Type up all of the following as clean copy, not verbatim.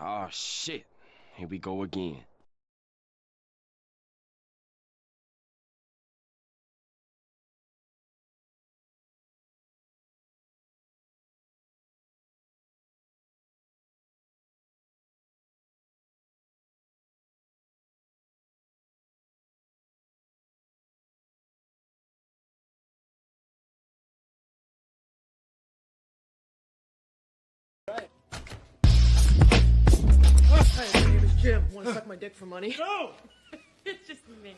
Oh, shit. Here we go again. Hi, my name is Jim. Want to suck my dick for money? No! It's just me.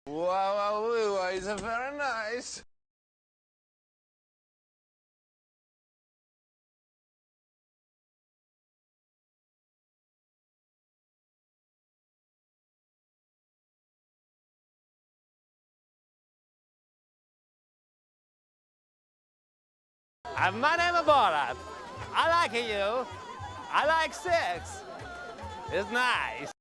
Wow, it's very nice. My name is Borat. I like you. I like sex. It's nice.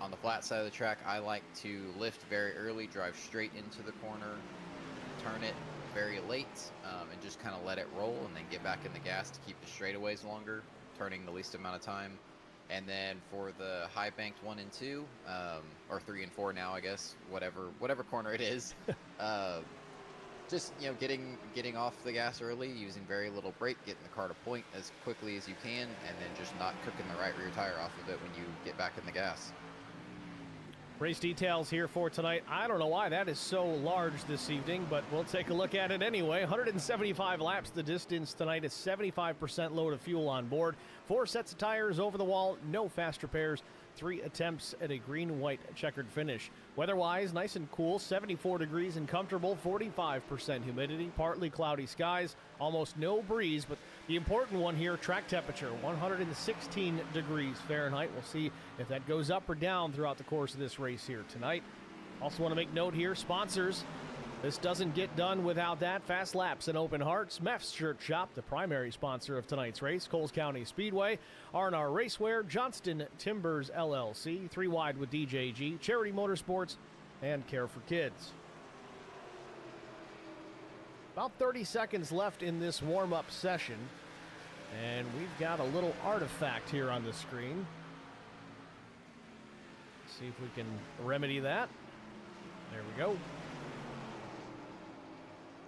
On the flat side of the track, I like to lift very early, drive straight into the corner, turn it very late, and just kind of let it roll, and then get back in the gas to keep the straightaways longer, turning the least amount of time. And then for the high banked 1 and 2, or 3 and 4 now, I guess, whatever corner it is, just, you know, getting off the gas early, using very little brake, getting the car to point as quickly as you can, and then just not cooking the right rear tire off of it when you get back in the gas. Race details here for tonight. I don't know why that is so large this evening, but we'll take a look at it anyway. 175 laps the distance tonight. A 75% load of fuel on board. 4 sets of tires over the wall. No fast repairs. 3 attempts at a green-white checkered finish. Weather-wise, nice and cool. 74 degrees and comfortable. 45% humidity. Partly cloudy skies. Almost no breeze, but the important one here, track temperature, 116 degrees Fahrenheit. We'll see if that goes up or down throughout the course of this race here tonight. Also want to make note here, sponsors. This doesn't get done without that. Fast Laps and Open Hearts. Meff's Shirt Shop, the primary sponsor of tonight's race. Coles County Speedway. R&R Racewear. Johnston Timbers LLC. 3 Wide with DJG. Charity Motorsports. And Care for Kids. About 30 seconds left in this warm-up session. And we've got a little artifact here on the screen. See if we can remedy that. There we go.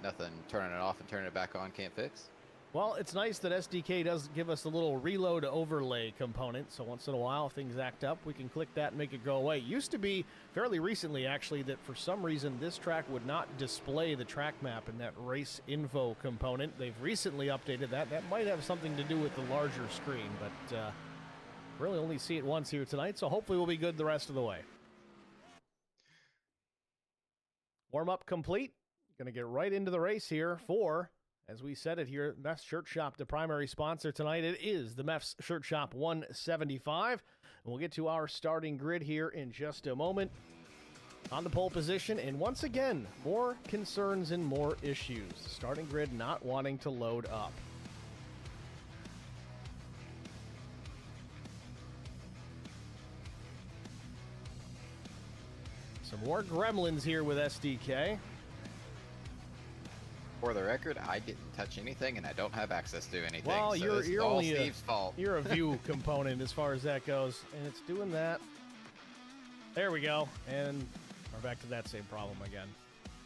Nothing turning it off and turning it back on can't fix. Well, it's nice that SDK does give us a little reload overlay component, so once in a while if things act up, we can click that and make it go away. Used to be fairly recently, actually, that for some reason this track would not display the track map in that race info component. They've recently updated that. That might have something to do with the larger screen, but really only see it once here tonight, so hopefully we'll be good the rest of the way. Warm-up complete. Going to get right into the race here for, as we said it here, Meff's Shirt Shop, the primary sponsor tonight. It is the Meff's Shirt Shop 175. And we'll get to our starting grid here in just a moment. On the pole position, and once again, more concerns and more issues. Starting grid not wanting to load up. Some more gremlins here with SDK. For the record, I didn't touch anything, and I don't have access to anything. Well, so you're all only Steve's fault. You're a view component as far as that goes, and it's doing that. There we go, and we're back to that same problem again.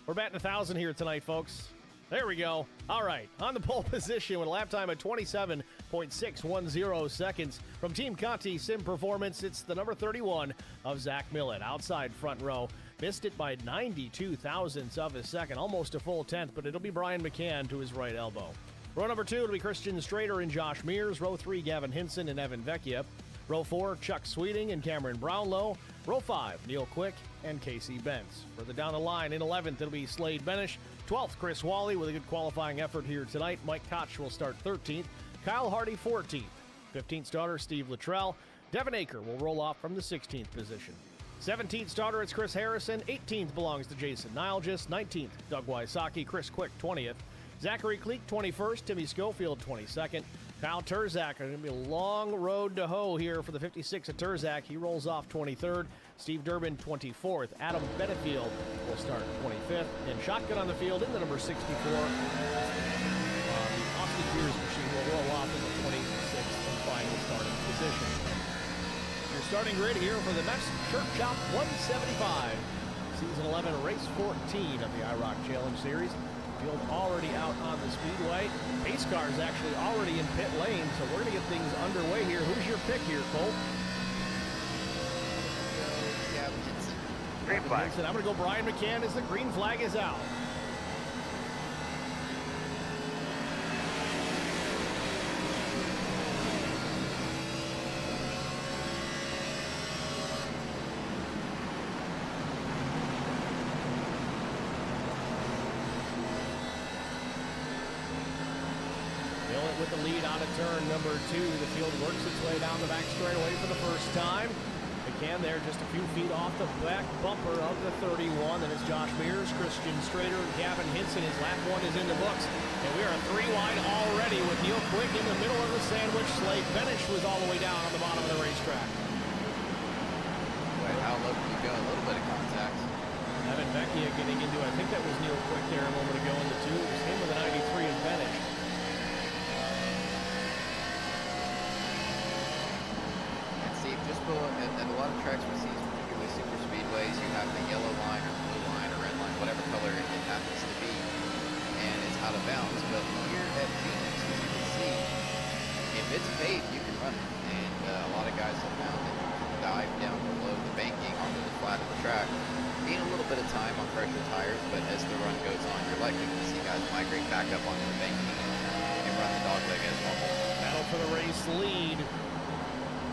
We're batting 1,000 here tonight, folks. There we go. All right, on the pole position with a lap time of 27.610 seconds from Team Conti Sim Performance. It's the number 31 of Zach Millett, outside front row. Missed it by 92 thousandths of a second, almost a full tenth, but it'll be Brian McCann to his right elbow. Row number 2 will be Christian Strader and Josh Mears. Row 3, Gavin Hinson and Evan Vecchia. Row 4, Chuck Sweeting and Cameron Brownlow. Row 5, Neil Quick and Casey Bentz. Further down the line, in 11th, it'll be Slade Benish. 12th, Chris Wally with a good qualifying effort here tonight. Mike Koch will start 13th. Kyle Hardy, 14th. 15th starter, Steve Luttrell. Devin Aker will roll off from the 16th position. 17th starter, it's Chris Harrison. 18th belongs to Jason Nilgis. 19th, Doug Wysocki. Chris Quick, 20th. Zachary Cleek, 21st. Timmy Schofield, 22nd. Kyle Turzak, going to be a long road to hoe here for the 56 at Turzak. He rolls off 23rd. Steve Durbin, 24th. Adam Benefield will start 25th. And shotgun on the field in the number 64. The Austin Gears machine will roll off in the 26th and final starting position. Your starting grid here for the Meff's Shirt Shop 175. Season 11, race 14 of the IROC Challenge Series. Field already out on the speedway. Pace cars actually already in pit lane, so we're going to get things underway here. Who's your pick here, Cole? Green flag. I'm going to go Brian McCann as the green flag is out. With the lead out of turn number 2. The field works its way down the back straightaway for the first time. McCann there just a few feet off the back bumper of the 31. Then it's Josh Mears, Christian Strader, and Gavin Hinson. His lap 1 is in the books. And we are 3 wide already with Neil Quick in the middle of the sandwich. Slade Benish was all the way down on the bottom of the racetrack. Way to How low can you go? A little bit of contact. Evan Vecchia getting into, I think that was Neil Quick there a moment ago in the 2. It was him with a 93 and finished. And Steve, just below, at a lot of tracks we see, particularly super speedways, you have the yellow line or the blue line or red line, whatever color it happens to be, and it's out of bounds. But here at Phoenix, as you can see, if it's paved, you can run it. And a lot of guys have found that you can dive down below the banking onto the flat of the track. Gain a little bit of time on fresher tires, but as the run goes on, you're likely to see guys migrate back up onto the banking and run the dogleg as normal. Battle for the race lead.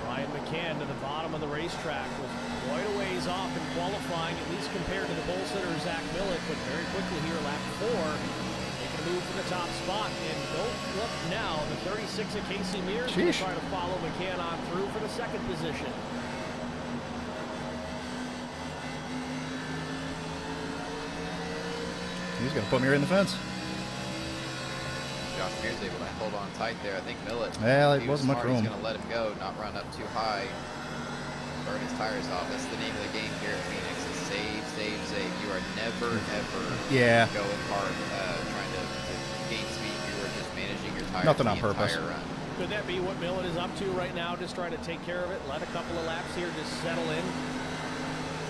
Ryan McCann to the bottom of the racetrack was quite a ways off in qualifying, at least compared to the pole sitter Zach Millett, but very quickly here, lap 4, making a move for the top spot. And don't look now, the 36 of Casey Mears will try to follow McCann on through for the second position. He's going to put me right in the fence. Josh Mears able to hold on tight there. I think Millett, well, it he was wasn't much smart, room. He's going to let him go, not run up too high, burn his tires off. That's the name of the game here at Phoenix. Is save, save, save. You are never, ever going hard trying to gain speed. You are just managing your tires. Nothing on purpose. Run. Could that be what Millett is up to right now, just trying to take care of it, let a couple of laps here just settle in?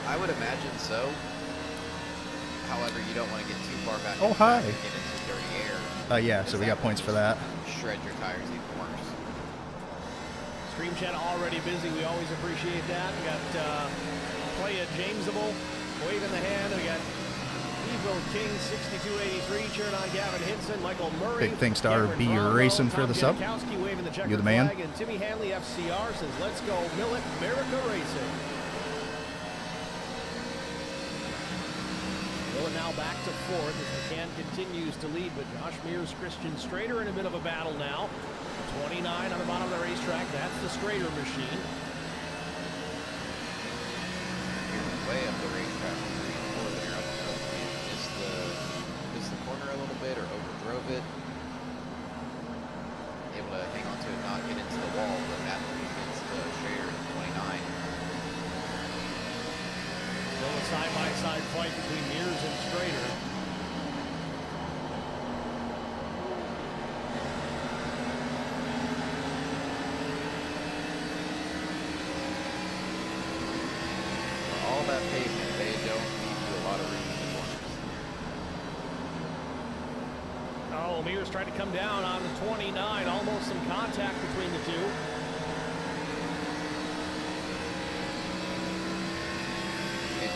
I would imagine so. However, you don't want to get too far back. Oh, hi. And get into dirty air. Yeah, so we got points for that. Shred your tires even worse. Stream chat already busy. We always appreciate that. We got Playa Jamesable waving the hand. We got Evo King 6283 cheering on Gavin Hinson, Michael Murray. Big thanks to RB Racing for the sub. Waving the You're the man. flag, and Timmy Hanley FCR says, "Let's go Millett, America Racing." Millett now back to 4th as McCann continues to lead, but Josh Mears, Christian Strader in a bit of a battle now. 29 on the bottom of the racetrack. That's the Strader machine. You're way up the racetrack. 3 and 4 there. I don't know if you missed the corner a little bit or overdrove it. Able to hang on to it, not get into the wall, but Matthew against Strader in 29. Still a side-by-side fight between Mears and Strader. For all that pavement, they don't leave you a lot of room in the corners. Oh, Mears tried to come down on the 29. Almost some contact between the two.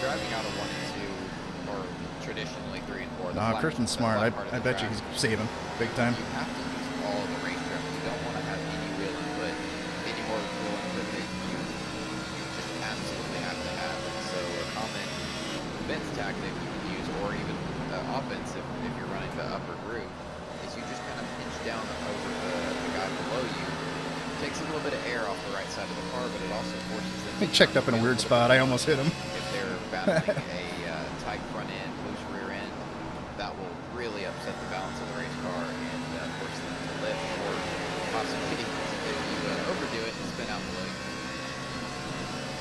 Driving out of 1 and 2, or traditionally 3 and 4. Nah, Christian's smart. I bet you he's saving big time. You have to use all of the racetrack. You don't want to have any wheel input, any more wheel input that you just absolutely have to have. And so a common defense tactic you can use, or even offense if you're running the upper groove, is you just kind of pinch down over the guy below you. It takes a little bit of air off the right side of the car, but it also forces them He checked up in a weird spot. I almost hit him. If they're battling a tight front end, loose rear end, that will really upset the balance of the race car and force them to lift, or possibly if you overdo it and spin out below you.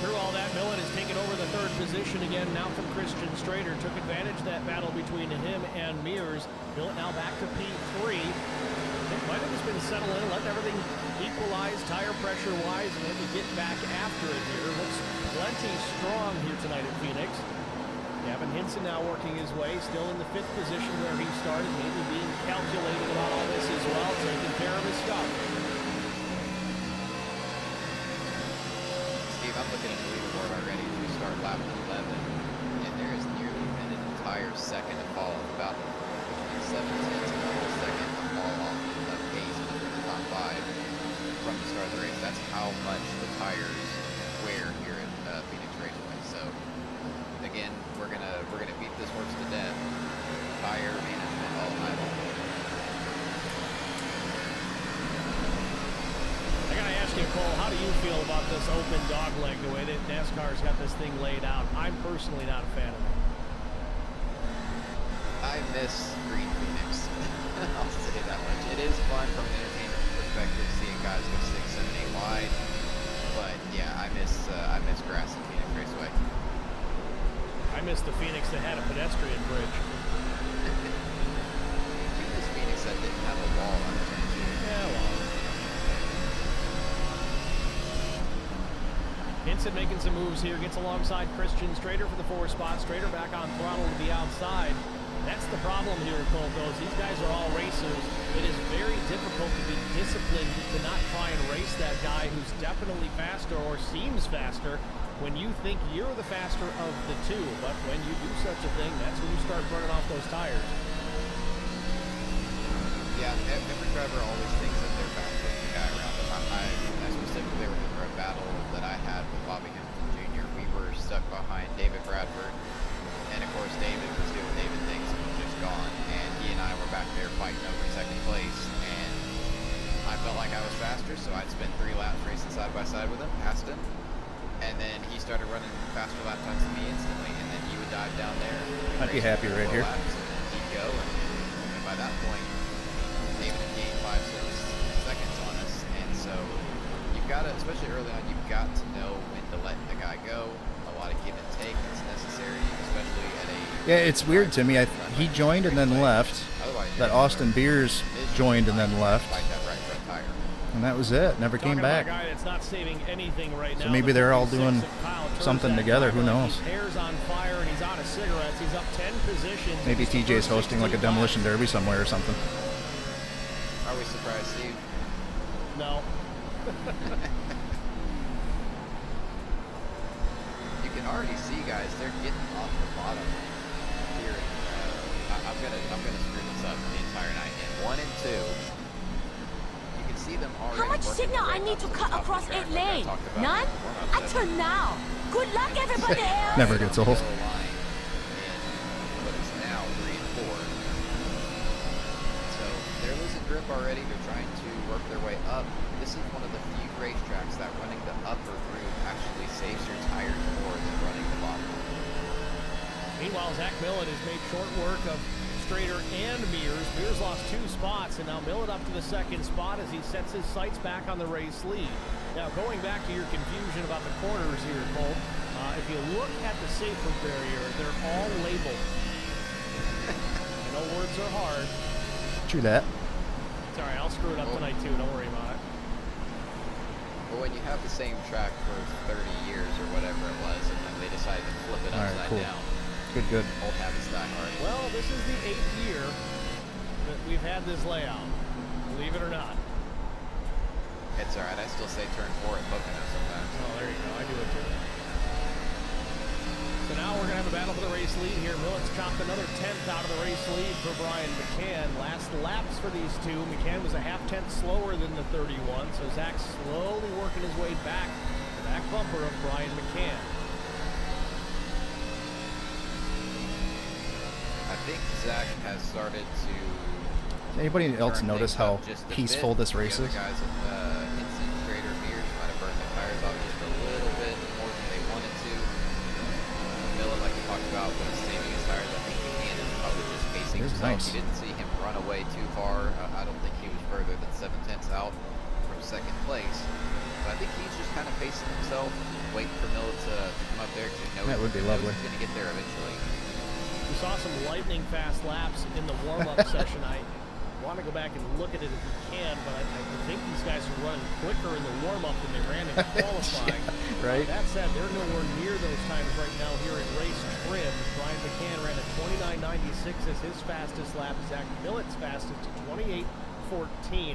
Through all that, Millett has taken over the 3rd position again now from Christian Strader. Took advantage of that battle between him and Mears. Millett now back to P3. It might have just been settling in, letting everything equalize tire pressure wise, and maybe get back after it here. Looks plenty strong here tonight at Phoenix. Gavin Hinson now working his way, still in the 5th position where he started, maybe being calculated about all this as well, taking care of his stuff. Steve, I'm looking at the leaderboard already as we start lap 11, and there is nearly been an entire second of fall, about 7 tenths of a whole second of fall off of pace between the top 5 from the start of the race. That's how much the tires wear here at Phoenix Raceway. So again, we're gonna beat this horse to death. Tire management all night long. I gotta ask you, Cole, how do you feel about this open dog leg, the way that NASCAR's got this thing laid out? I'm personally not a fan of it. I miss Green Phoenix. I'll say that much. It is fun from an entertainment perspective, seeing guys go 6, 7, 8 wide. But yeah, I miss grass at Phoenix Raceway. I missed the Phoenix that had a pedestrian bridge. This Phoenix that didn't have a wall on it. Yeah, well. Hinson making some moves here, gets alongside Christian. Strader for the 4 spot. Strader back on throttle to the outside. That's the problem here, Colt, though. These guys are all racers. It is very difficult to be disciplined to not try and race that guy who's definitely faster or seems faster when you think you're the faster of the two. But when you do such a thing, that's when you start burning off those tires. Yeah, every driver always thinks that they're faster than the guy around them. I specifically remember a battle that I had with Bobby Hinton Jr. We were stuck behind David Bradford. And of course, David was doing David things and was just gone. And he and I were back there fighting over second place. And I felt like I was faster, so I'd spend 3 laps racing side by side with him, passed him. And then he started running faster lap times than me instantly. And then he would dive down there. I'd be happy right here. Laps, and he'd go. And by that point, David had gained 5-6 seconds on us. And so you've got to, especially early on, you've got to know when to let the guy go. A lot of give and take is necessary, especially at a... Yeah, it's weird to me. He joined and then left. That Austin Beers joined and then left. And that was it. Never came back. So maybe they're all doing something together. Who knows? Maybe TJ's hosting like a demolition derby somewhere or something. Are we surprised, Steve? No. You can already see, guys, they're getting off the bottom here. I'm gonna screw this up the entire night. In 1 and 2, you can see them already. How much signal I need to cut across 8 lanes? None? I turn now. Good luck, everybody else. Never gets old. What is now 3 and 4. So they're losing grip already. They're trying to work their way up. This is one of the few racetracks that running the upper groove actually saves your tires more than running the bottom. Meanwhile, Zach Millett has made short work of Strader and Mears. Mears lost 2 spots, and now Millett up to the 2nd spot as he sets his sights back on the race lead. Now, going back to your confusion about the corners here, Cole, if you look at the safety barrier, they're all labeled. I know words are hard. True that. Sorry, I'll screw it up tonight, too. Don't worry about it. But when you have the same track for 30 years or whatever it was, and then they decided to flip it upside down. Good. Old habits die hard. Well, this is the 8th year that we've had this layout, believe it or not. It's all right. I still say turn 4 at Pocono sometimes. Oh, there you go. I do it too. So now we're going to have a battle for the race lead here. Millett's chopped another 10th out of the race lead for Brian McCann. Last laps for these two. McCann was a 0.5 tenth slower than the 31, so Zach slowly working his way back to the back bumper of Brian McCann. I think Zach has started to... Does anybody else notice how peaceful this race is? The guys at Hinson, Strader, Mears might have burned the tires off just a little bit more than they wanted to. Millett, like we talked about, was saving his tires. I think McCann is probably just pacing himself. Nice. You didn't see him run away too far. I don't think he was further than 7 tenths out from 2nd place. But I think he's just kind of pacing himself, waiting for Millett to come up there because he knows that would be lovely. He's going to get there eventually. We saw some lightning fast laps in the warm-up session. I want to go back and look at it if we can, but I think these guys are running quicker in the warm-up than they ran in qualifying. Right. That said, they're nowhere near those times right now here in race trim. Brian McCann ran a 29.96 as his fastest lap. Zach Millett's fastest at 28.14.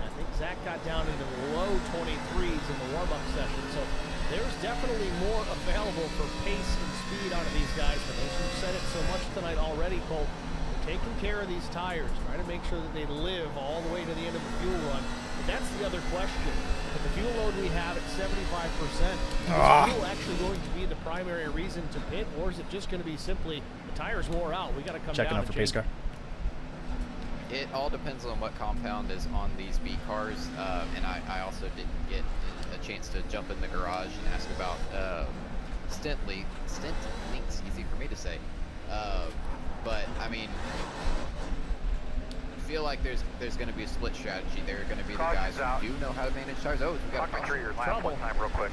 I think Zach got down into the low 23s in the warm-up session, so there's definitely more available for pace and speed out of these guys. But those who've said it so much tonight already, Colt, they're taking care of these tires, trying to make sure that they live all the way to the end of the fuel run. But that's the other question. With the fuel load we have at 75%, is fuel actually going to be the primary reason to pit, or is it just going to be simply the tires wore out? We got to come Checking down out for pace car. It all depends on what compound is on these B cars, and I also didn't get a chance to jump in the garage and ask about stint links, easy for me to say. But I mean, I feel like there's going to be a split strategy. There are going to be the guys who do know how to manage tires. Oh, we got a trouble. One time real quick.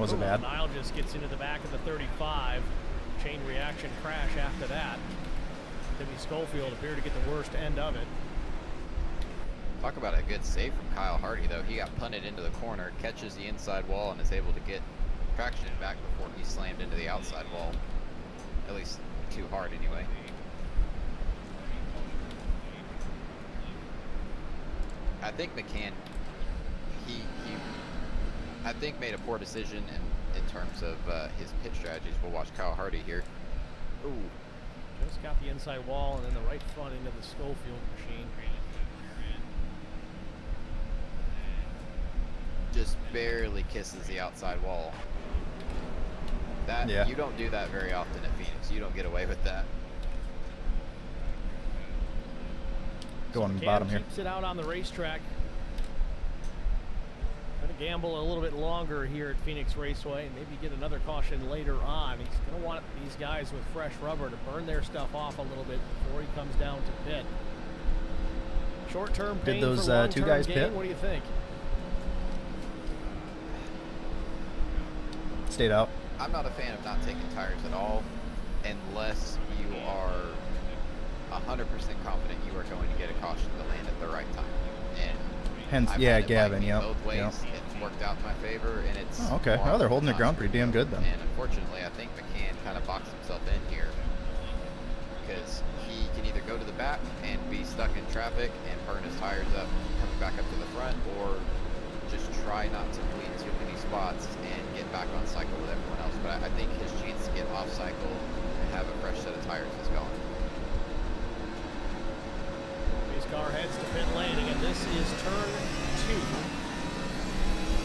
Was it bad? Nile just gets into the back of the 35. Chain reaction crash after that. Timmy Schofield appeared to get the worst end of it. Talk about a good save from Kyle Hardy, though. He got punted into the corner, catches the inside wall, and is able to get traction back before he slammed into the outside wall. At least too hard, anyway. I think McCann, I think made a poor decision in terms of his pit strategies. We'll watch Kyle Hardy here. Ooh. Just got the inside wall and then the right front into the Schofield machine. Just barely kisses the outside wall. That you don't do that very often at Phoenix. You don't get away with that. Go on the bottom here. Keeps it out on the racetrack. Going to gamble a little bit longer here at Phoenix Raceway and maybe get another caution later on. He's going to want these guys with fresh rubber to burn their stuff off a little bit before he comes down to pit. Short-term pain. Did those for two guys gain. pit? What do you think? Stayed out. I'm not a fan of not taking tires at all unless you are 100% confident you are going to get a caution to land at the right time. And hence, Gavin, yep. Both ways, it's worked out in my favor, and it's. Oh, okay. Oh, they're holding their ground pretty damn good then. And unfortunately, I think McCann kind of boxed himself in here because he can either go to the back and be stuck in traffic and burn his tires up coming back up to the front, or just try not to bleed too many spots and get back on cycle with everyone else. But I think his chance to get off cycle and have a fresh set of tires is gone. His car heads to pit lane. Again, this is turn 2.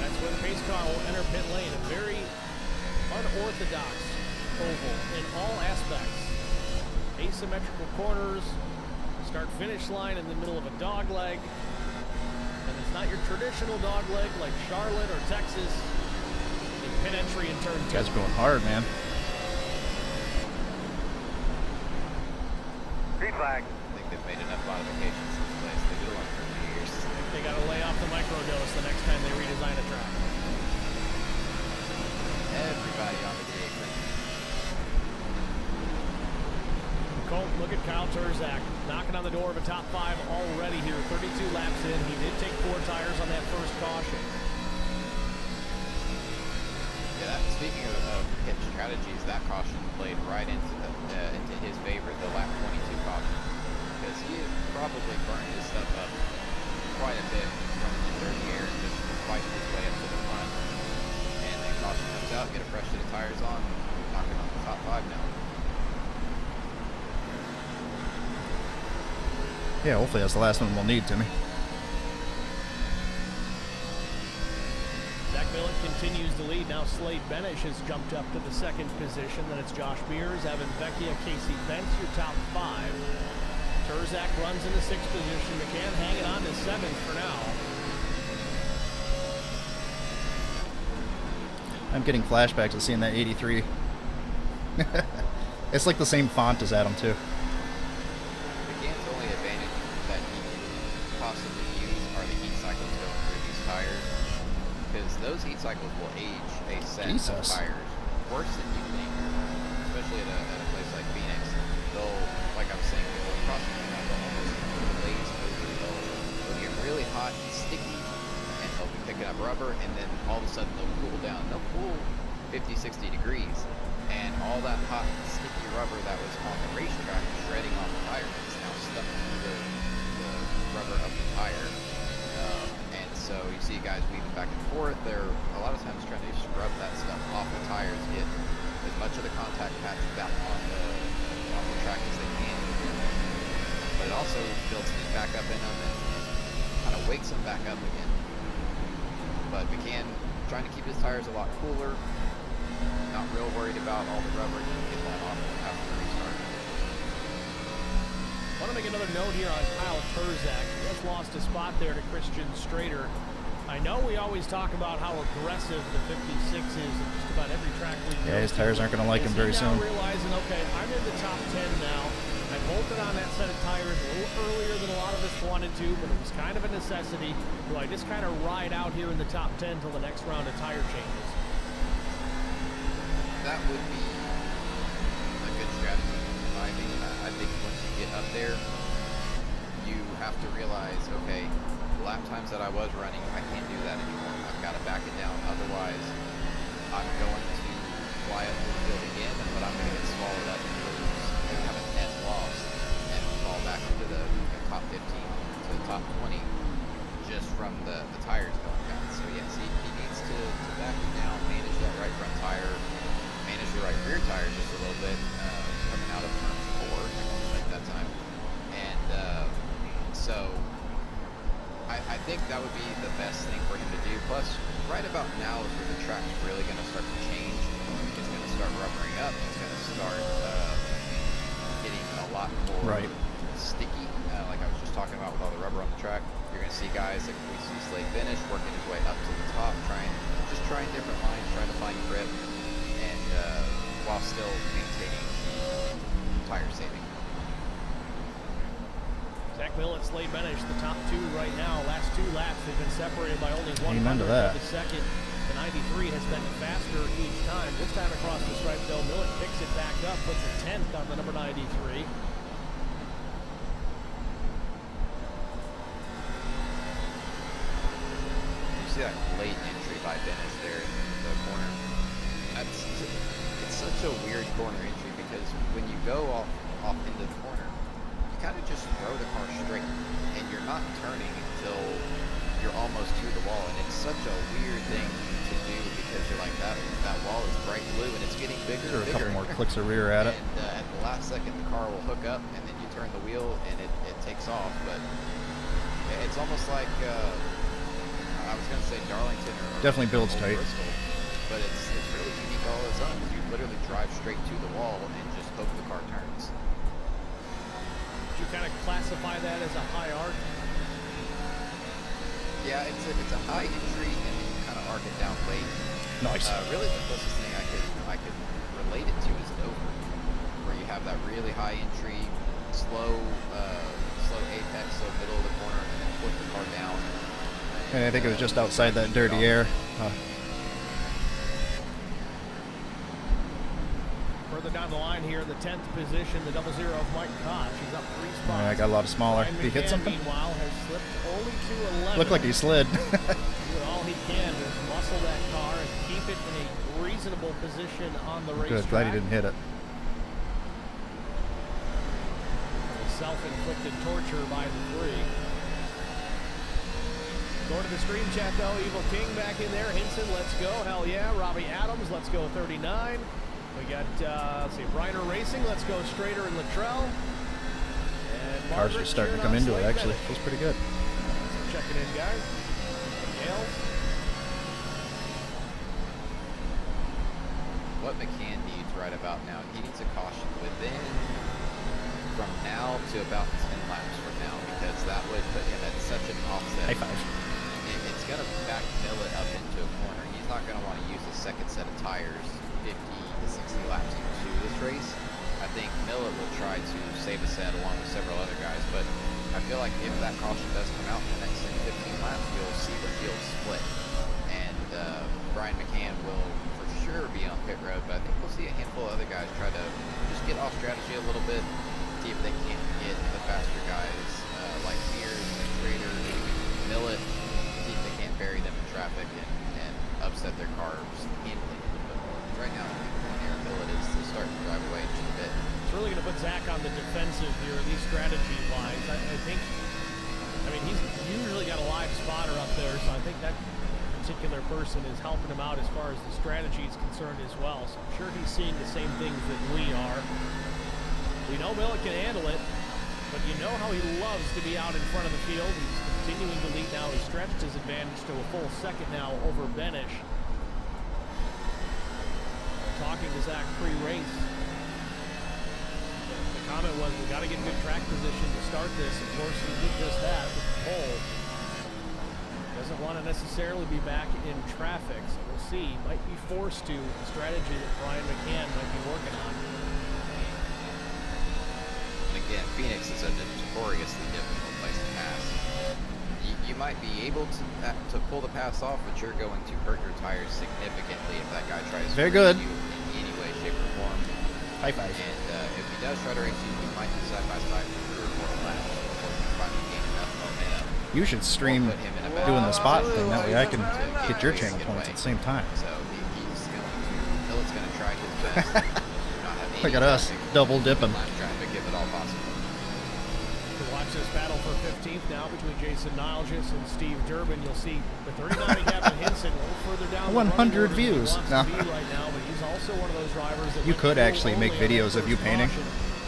That's where the pace car will enter pit lane. A very unorthodox oval in all aspects. Asymmetrical corners, start-finish line in the middle of a dog leg. And it's not your traditional dog leg like Charlotte or Texas. In pit entry in turn 2. Guys are going hard, man. Green flag. I think they've made enough modifications to this place. They've been on for a few years. They got to lay off the microdose the next time they redesign a track. Everybody on the apron. Look at Kyle Turzak knocking on the door of a top 5 already here. 32 laps in. He did take 4 tires on that first caution. Yeah, speaking of pit strategies, that caution played right into his favor, the lap 22 caution, because he probably burned his stuff up quite a bit running in third gear and just fighting his way up to the front. And then caution comes out, get a fresh set of tires on, knocking on the top 5 now. Yeah, hopefully that's the last one we'll need, Timmy. Zach Millett continues to lead. Now Slade Benish has jumped up to the 2nd position. Then it's Josh Beers, Evan Vecchia, Casey Bentz, your top 5. Turzak runs in the 6th position. McCann hanging on to 7th for now. I'm getting flashbacks of seeing that 83. It's like the same font as Adam, too. McCann's only advantage that he can possibly use are the heat cycles going through these tires, because those heat cycles will age a set of tires worse than you think, especially at a place like Phoenix. They'll, like I was saying, they'll cross they'll almost glaze over. They'll get really hot and sticky, and they'll be picking up rubber, and then all of a sudden they'll cool down. They'll cool 50, 60 degrees, and all that hot, sticky rubber that was on the racetrack shredding off the tire is now stuck to the rubber of the tire. And so you see guys weaving back and forth. They're a lot of times trying to scrub that stuff off the tires, get as much of the contact patch back on the track as they can. But it also builds heat back up in them and kind of wakes them back up again. But McCann trying to keep his tires a lot cooler, not real worried about all the rubber, and get that off after the restart. I want to make another note here on Kyle Turzak. He has lost a spot there to Christian Strader. I know we always talk about how aggressive the 56 is in just about every track we go. Yeah, his tires aren't going to like him very soon. Realizing, okay, I'm in the top 10 now. I bolted on that set of tires a little earlier than a lot of us wanted to, but it was kind of a necessity. Do I just kind of ride out here in the top 10 till the next round of tire changes? that would be a good strategy. I think once you get up there, you have to realize, okay, the lap times that I was running, I can't do that anymore. I've got to back it down. Otherwise, I'm going to fly up the field again, but I'm going to get swallowed up and lose and have a net loss and fall back into the top 15 to the top 20 just from the tires going down. So yes, he needs to back it down, manage that right front tire, manage the right rear tire just a little bit coming out of turn 4 at that time. And so I think that would be the best thing for him to do. Plus, right about now is where the track's really going to start to change. It's going to start rubbering up. It's going to start getting a lot more sticky, like I was just talking about with all the rubber on the track. You're going to see guys like we see Slade finish, working his way up to the top, just trying different lines, trying to find grip, and while still maintaining tire saving. Zach Millett, Slade Benish, the top 2 right now. Last 2 laps, they've been separated by only 1 Amen to that. The second. The 93 has been faster each time. This time across the stripe, though, Millett picks it back up, puts a 10th on the number 93. See that late entry by Benish there in the corner. It's such a weird corner entry because when you go off into the corner, you kind of just throw the car straight, and you're not turning until you're almost to the wall. And it's such a weird thing to do because you're like that wall is bright blue and it's getting bigger and bigger. A couple more clicks of rear at it. And at the last second, the car will hook up, and then you turn the wheel and it takes off. But it's almost like. I was going to say Darlington or definitely builds tight, Bristol, but it's really unique all its own because you literally drive straight to the wall and just hope the car turns. Would you kind of classify that as a high arc? Yeah, it's a high entry and then you kind of arc it down late. Nice. Really, the closest thing I could relate it to is Dover, where you have that really high entry, slow apex, slow middle of the corner, and then flip the car down. And I think it was just outside that dirty air. Further down the line here, the 10th position, the 00 of Mike Koch. He's up 3 spots. I got a lot of smaller. Did he hit something? Meanwhile, has slipped only to 11. Looked like he slid. Doing all he can to muscle that car and keep it in a reasonable position on the racetrack. Good, glad he didn't hit it. Self-inflicted torture by the 3. Going to the stream chat, though. Evil King back in there. Hinson, let's go. Hell yeah. Robbie Adams, let's go 39. We got, let's see, Reiner Racing. Let's go Strader and Luttrell. And cars are starting to come into it, actually. Feels pretty good. Checking in, guys. Gales. What McCann needs right about now, he needs a caution within from now to about 10 laps from now, because that would put him at such an offset. High five. It's going to back Millett up into a corner. He's not going to want to use a second set of tires 50 to 60 laps into this race. I think Millett will try to save a set along with several other guys, but I feel like if that caution does come out in the next 15 laps, you'll see the field split. And Brian McCann will for sure be on pit road, but I think we'll see a handful of other guys try to just get off strategy a little bit, see if they can't get the faster guys like Mears and Schrader, Millett, see if they can't bury them in traffic and upset their cars handily a little bit more. Right now, I think one here Millett is starting to drive away just a bit. It's really going to put Zach on the defensive here, at least strategy-wise. I think, I mean, he's usually got a live spotter up there, so I think that particular person is helping him out as far as the strategy is concerned as well. So I'm sure he's seeing the same things that we are. We know Millett can handle it, but you know how he loves to be out in front of the field. He's continuing to lead now. He stretched his advantage to a full second now over Benish. Talking to Zach pre-race. The comment was, we got to get good track position to start this. Of course, he did just that with the pole. Doesn't want to necessarily be back in traffic, so we'll see. Might be forced to the strategy that Brian McCann might be working on. And again, Phoenix is a notoriously difficult place to pass. You might be able to pull the pass off, but you're going to hurt your tires significantly if that guy tries to Very good. you in any way, perform. High five. And if he does try to race you, he might be side by side for 3 or 4 laps before he finally gain enough momentum. You should stream Put him in a better doing the spot position thing. That way I can to get your race channel get points away. at the same time. So Millet's going to try his best to not have any Look at us, traffic, double dipping. lap traffic if at all possible. To watch this battle for 15th now between Jason Nilgis and Steve Durbin. You'll see the 39 Gavin Hinson a little further down. 100 views. No. No. Right now, but he's also one of those drivers that You could actually make videos of you painting.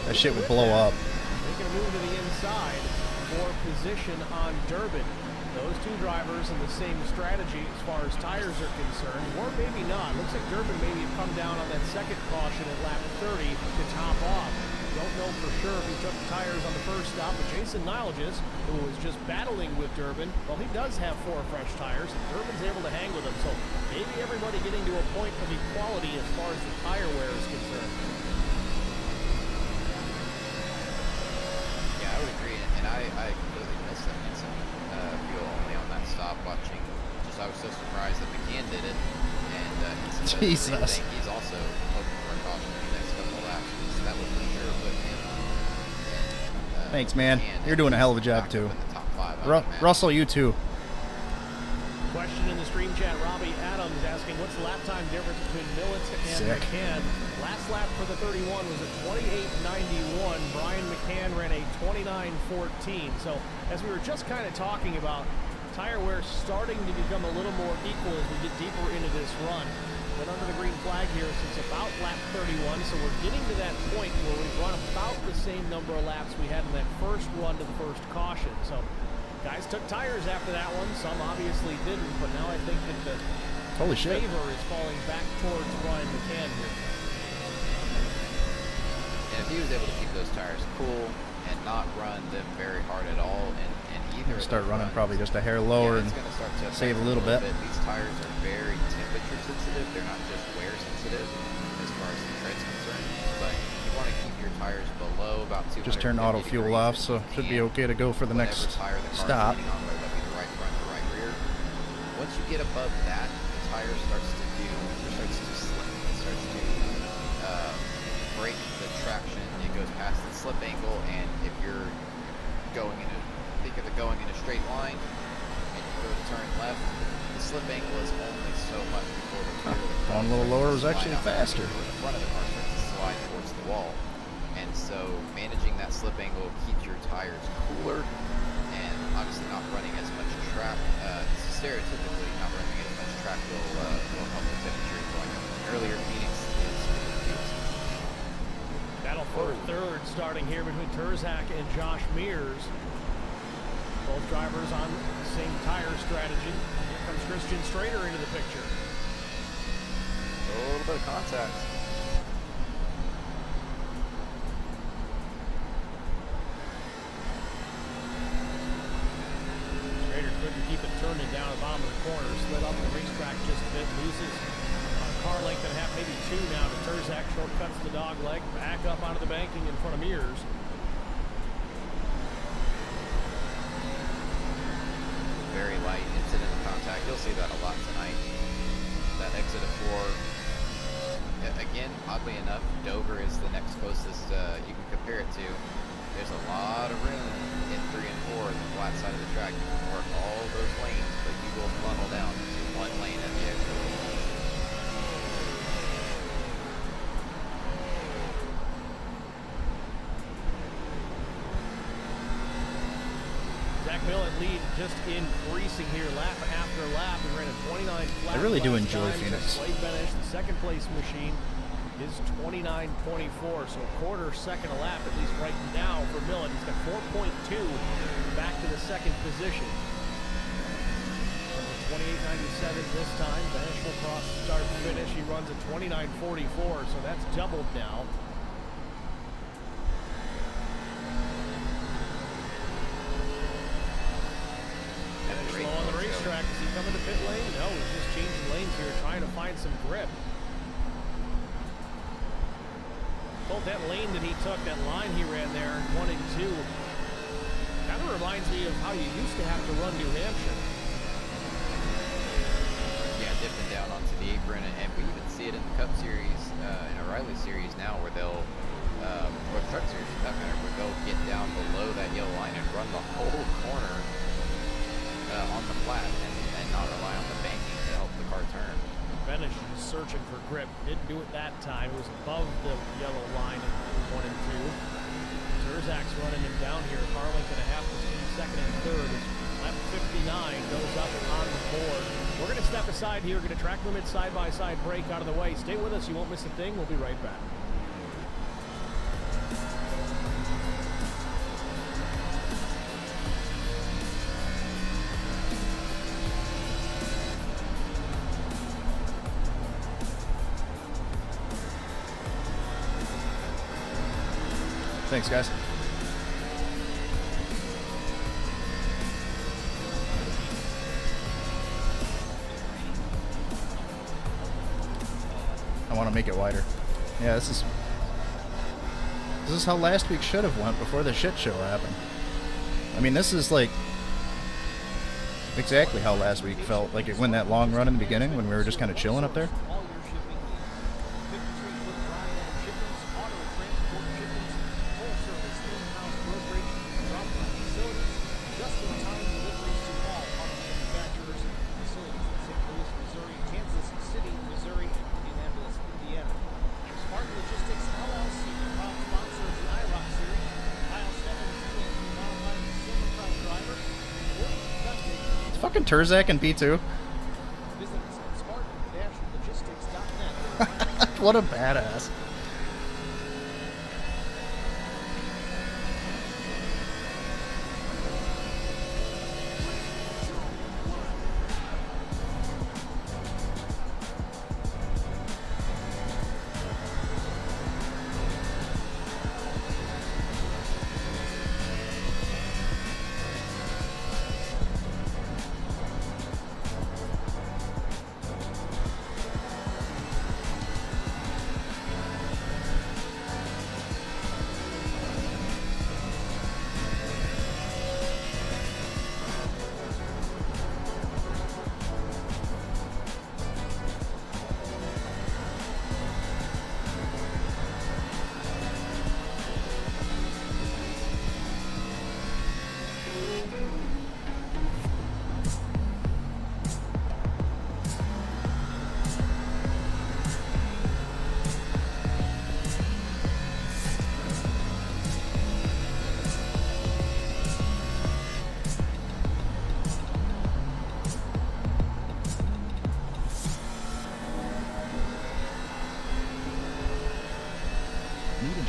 That shit would blow up. Making a move to the inside for position on Durbin. Those two drivers in the same strategy as far as tires are concerned, or maybe not. Looks like Durbin maybe had come down on that second caution at lap 30 to top off. Don't know for sure if he took tires on the first stop, but Jason Nilgis, who was just battling with Durbin, well, he does have 4 fresh tires, and Durbin's able to hang with him. So maybe everybody getting to a point of equality as far as the tire wear is concerned. Yeah, I would agree, and I completely missed that Hinson fuel only on that stop watching. I was so surprised that McCann did it, and Hinson does the same Jesus. thing. He's also hoping for a caution in the next couple of laps, so that would for sure put him and Thanks, man. McCann You're doing a hell of a job, back too. up in the top 5, I would imagine. Russell, you too. Question in the stream chat, Robbie Adams asking, what's the lap time difference between Millet and Sick. McCann? Last lap for the 31 was a 28.91. Brian McCann ran a 29.14. So as we were just kind of talking about, tire wear starting to become a little more equal as we get deeper into this run. Been under the green flag here since about lap 31, so we're getting to that point where we've run about the same number of laps we had in that first run to the first caution. So guys took tires after that one. Some obviously didn't, but now I think that the Holy shit. favor is falling back towards Brian McCann here. And if he was able to keep those tires cool and not run them very hard at all, and either of Start those running runs, probably just a hair lower it's and gonna start to save a affect little bit. These tires are very temperature sensitive. They're not just wear sensitive as far as the tread's concerned, but you want to keep your tires below about 250 just turn auto fuel degrees off, if so you should be can. okay to go for the Whatever next tire the car's stop. leaning on, whether that be the right front or right rear. Once you get above that, the tire starts to slip. It starts to break the traction. It goes past the slip angle, and if you're think of it going in a straight line, and you go to turn left, the slip angle is only so much before the rear of the car Going a little starts lower to was actually slide out. faster. Before the front of the car starts to slide towards the wall. And so managing that slip angle keeps your tires cooler and obviously not running as much track. Stereotypically, not running as much track will help the temperature going up. Earlier Phoenix is Battle for third starting here between Terzak and Josh Mears. Both drivers on the same tire strategy. Here comes Christian Strader into the picture. a little bit of contact. Strader couldn't keep it turning down the bottom of the corner. Slid up the racetrack just a bit. Loses a car length and a half, maybe 2 now to Terzak. Shortcuts the dog leg. Back up onto the banking in front of Mears. Very light incident of contact. You'll see that a lot tonight. That exit of 4. Again, oddly enough, Dover is the next closest you can compare it to. There's a lot of room in 3 and 4 on the flat side of the track. You can work all those lanes, but you will funnel down to one lane at the exit. Zach Millet lead just increasing here lap after lap. He ran a 29 flat. I really do last enjoy time. Phoenix. Slade Benish, the second place machine, is 29.24. So a quarter second a lap, at least right now for Millet. He's got 4.2 back to the second position. 28.97 this time. Benish will cross start finish. He runs a 29.44, so that's doubled now. Slow on the racetrack. Is he coming to pit lane? No, he's just changing lanes here, trying to find some grip. Both that lane that he took, that line he ran there, 1 and 2, kind of reminds me of how you used to have to run New Hampshire. Yeah, dipping down onto the apron, and we even see it in the Cup Series, in O'Reilly Series now, where they'll, or the Truck Series for that matter, where they'll get down below that yellow line and run the whole corner on the flat and not rely on the banking to help the car turn. Benish is searching for grip. Didn't do it that time. It was above the yellow line in 1 and 2. Terzak's running him down here. Carlington a half between second and third. Lap 59 goes up on the board. We're going to step aside here. Going to track limit side-by-side break out of the way. Stay with us. You won't miss a thing. We'll be right back. Thanks, guys. I want to make it wider. Yeah, this is how last week should have went before the shit show happened. I mean, this is like exactly how last week felt. Like it went that long run in the beginning when we were just kind of chilling up there. Fucking Terzak and P2. What a badass.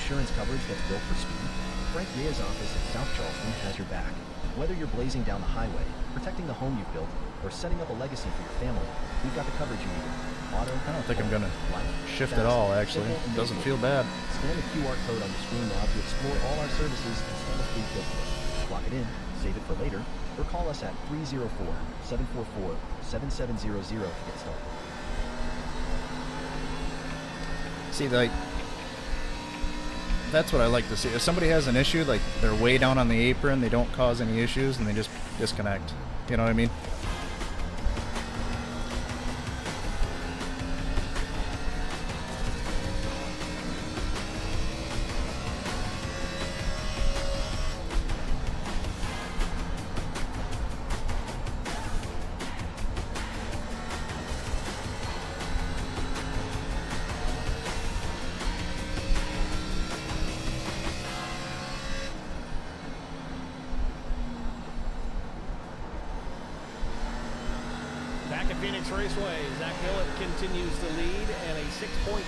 Insurance coverage that's built for speed? Frank Ria's office in South Charleston has your back. Whether you're blazing down the highway, protecting the home you've built, or setting up a legacy for your family, we've got the coverage you need. Auto, I don't think I'm gonna shift at all, actually. It doesn't feel bad. Scan the QR code on the screen now to explore all our services and start a free quote. Lock it in, save it for later, or call us at 304-744-7700 to get started. See, like, that's what I like to see. If somebody has an issue, like they're way down on the apron, they don't cause any issues, and they just disconnect. You know what I mean? Phoenix Raceway, Zach Millett continues to lead and a 6.6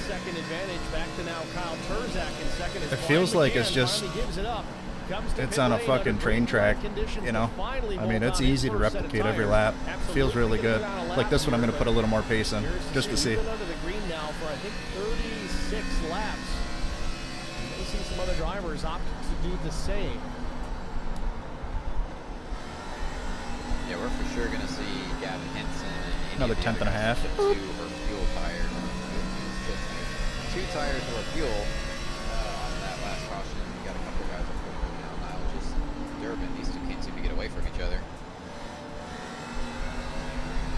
second advantage. Back to now Kyle Terzak in second. It feels like it's just, it's on a fucking train track, you know? I mean, it's easy to replicate every lap. It feels really good. Like this one, I'm going to put a little more pace in, just to see. Under the green now for, I think, 36 laps. You may see some other drivers opt to do the same. Yeah, we're for sure going to see Gavin Henson and another tenth and a half. Two fuel tires. 2 tires or fuel on that last caution. We got a couple guys up there now. Niall just Durbin. These two can't seem to get away from each other.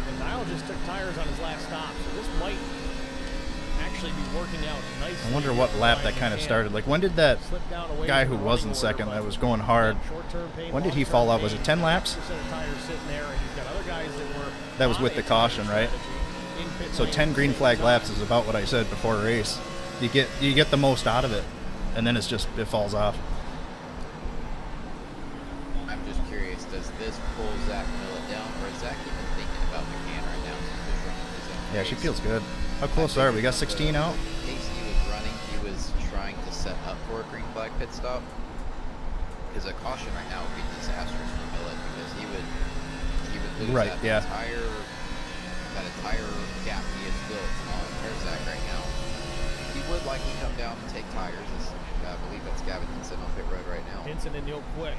And Niall just took tires on his last stop, so this might actually be working out nicely. I wonder what lap that kind of started. Like, when did that guy who was in second that was going hard, when did he fall out? Was it 10 laps? That was with the caution, right? So 10 green flag laps is about what I said before a race. You get the most out of it, and then it falls off. I'm just curious, does this pull Zach Millett down, or is Zach even thinking about McCann right now since he's running his own Yeah, race? she feels good. How close are we? Got 16 out? Pace he was running, he was trying to set up for a green flag pit stop. Because a caution right now would be disastrous for Millett, because he would lose that entire gap he has built on Zach right now. He would likely come down and take tires. I believe that's Gavin Hinson on pit road right now. Hinson and Neil Quick.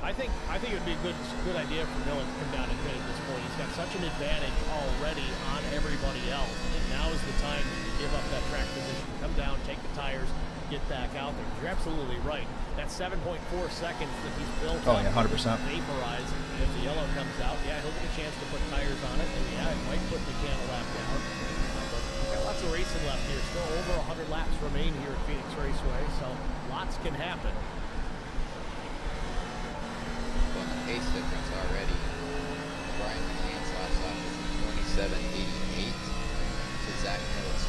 I think it would be a good idea for Millett to come down and pit at this point. He's got such an advantage already on everybody else. I think now is the time to give up that track position, come down, take the tires, get back out there. You're absolutely right. That 7.4 seconds that he's built up 100%. vaporize if the yellow comes out. Yeah, he'll get a chance to put tires on it, and yeah, it might put McCann a lap down. But we've got lots of racing left here. Still over 100 laps remain here at Phoenix Raceway, so lots can happen. Well, the pace difference already. Brian McCann's last lap was 27.88 to Zach Millett's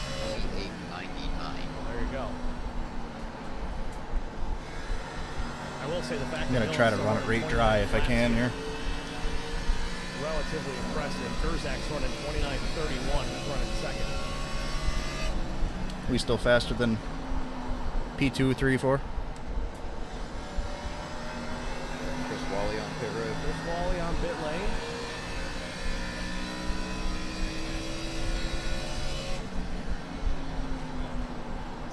28.99. There you go. I will say the fact I'm going to try to run it rate dry if I can here. Relatively impressive. Kurzak's running 29.31. He's running second. We still faster than P2, 3, 4? Chris Wally on pit road. Chris Wally on pit lane.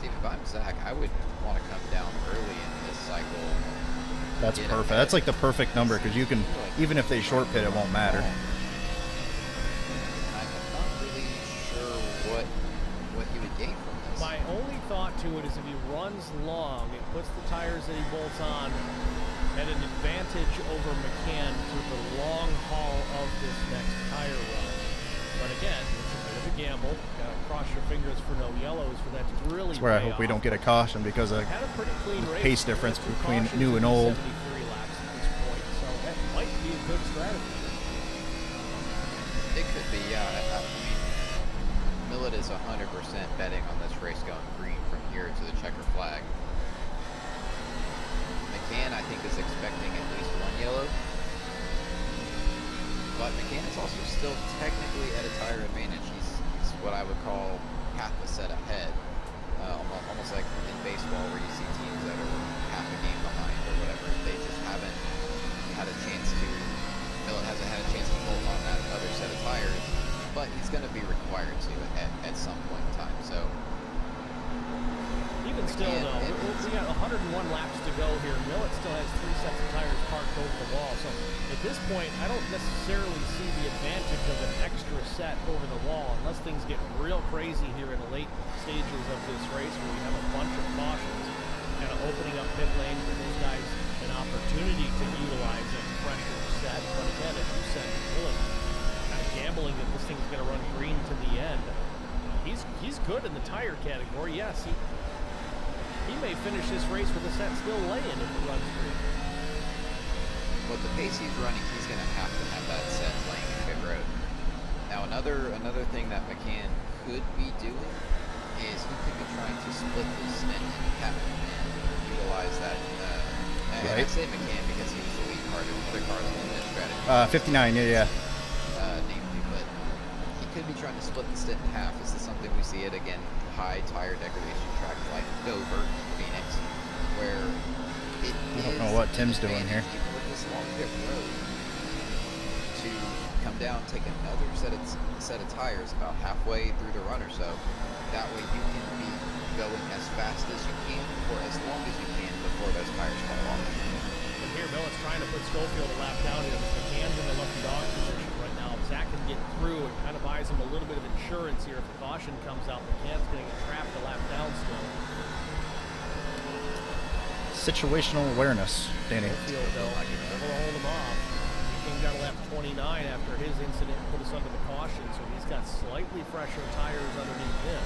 See, if I'm Zach, I would want to come down early in this cycle. That's perfect. That's like the perfect number, because you can, even if they short pit, it won't matter. I'm not really sure what he would gain from this. My only thought to it is if he runs long, it puts the tires that he bolts on at an advantage over McCann through the long haul of this next tire run. But again, it's a bit of a gamble. Gotta cross your fingers for no yellows for that to really That's where I hope we don't get a caution because of the pace difference between new and old. 73 laps at this point, so that might be a good strategy. It could be, yeah. I mean, Millett is 100% betting on this race going green from here to the checker flag. McCann, I think, is expecting at least one yellow. But McCann is also still technically at a tire advantage. He's what I would call half a set ahead. Almost like in baseball where you see teams that are half a game behind or whatever. They just haven't had a chance to, Millett hasn't had a chance to bolt on that other set of tires, but he's going to be required to at some point in time. So even still, though, we got 101 laps to go here. Millett still has 3 sets of tires parked over the wall. So at this point, I don't necessarily see the advantage of an extra set over the wall unless things get real crazy here in the late stages of this race where we have a bunch of cautions kind of opening up pit lane for those guys an opportunity to utilize a fresher set. But again, as you said, Millett kind of gambling that this thing's going to run green to the end. He's good in the tire category. Yes, he may finish this race with the set still laying if it runs green. But the pace he's running, he's going to have that set laying in pit road. Now, another thing that McCann could be doing is he could be trying to split the stint in half and utilize that. And I say McCann because he was the lead car to another car that won this strategy. 59, yeah. Namely, but he could be trying to split the stint in half. This is something we see at, again, high tire degradation tracks like Dover, Phoenix, where it I don't know what Tim's doing here. Even with this long pit road, to come down, take another set of tires about halfway through the run or so. That way you can be going as fast as you can for as long as you can before those tires fall off. But here, Millett's trying to put Schofield a lap down here. McCann's in the lucky dog position right now. If Zach can get through, it kind of buys him a little bit of insurance here. If the caution comes out, McCann's going to get trapped a lap down still. Situational awareness, Danny. Schofield, though, able to hold him off. McCann got a lap 29 after his incident put us under the caution, so he's got slightly fresher tires underneath him.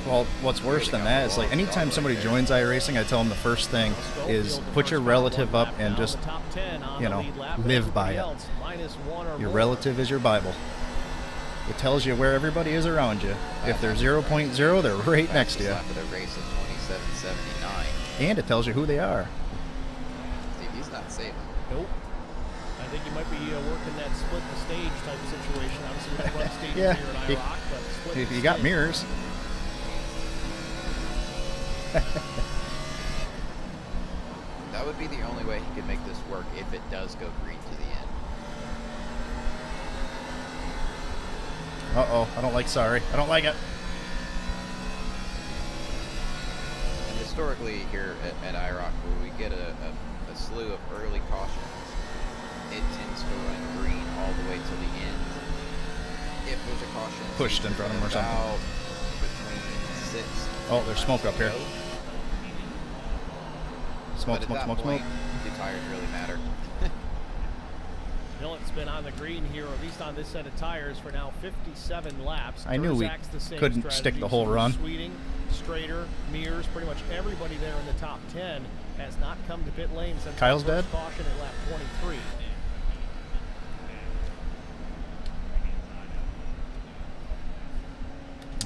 Well, what's worse than that is like anytime somebody joins iRacing, I tell them the first thing is put your relative up and just, you know, live by it. Your relative is your Bible. It tells you where everybody is around you. If they're 0.0, they're right next to you. And it tells you who they are. Steve, he's not saving. Nope. I think you might be working that split the stage type of situation. Obviously, we don't run stages Yeah, here at IROC, but split you got mirrors. That would be the only way he could make this work if it does go green to the end. Uh-oh, I don't like sorry. I don't like it. And historically here at IROC, where we get a slew of early cautions, it tends to run green all the way till the end. If there's a caution pushed in front of him or something. Between 6 Oh, there's smoke up here. Smoke, but smoke, at smoke, that point, smoke. the tires really matter. Millet's been on the green here, or at least on this set of tires, for now 57 laps. I knew we couldn't stick the whole run. Sweeting, Strader, Mears, pretty much everybody there in the top 10 has not come to pit lane since Kyle's the dead? first caution at lap 23.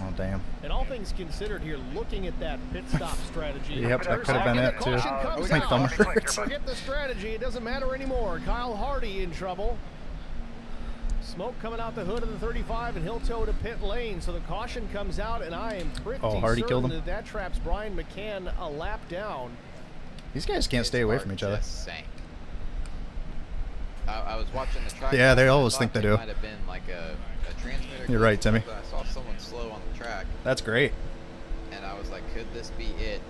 Oh, damn. And all things considered here, looking at that pit stop strategy. Yep, that could have been it, too. My thumb hurts. Forget the strategy. It doesn't matter anymore. Kyle Hardy in trouble. Smoke coming out the hood of the 35, and he'll tow to pit lane. So the caution comes out, and I am pretty Hardy killed him. that traps Brian McCann a lap down. These guys can't stay away from each other. Sank. I was watching the track. Yeah, they always think they do. Might have been like a transmitter. You're right, Timmy. I saw someone slow on the track. That's great. And I was like, could this be it?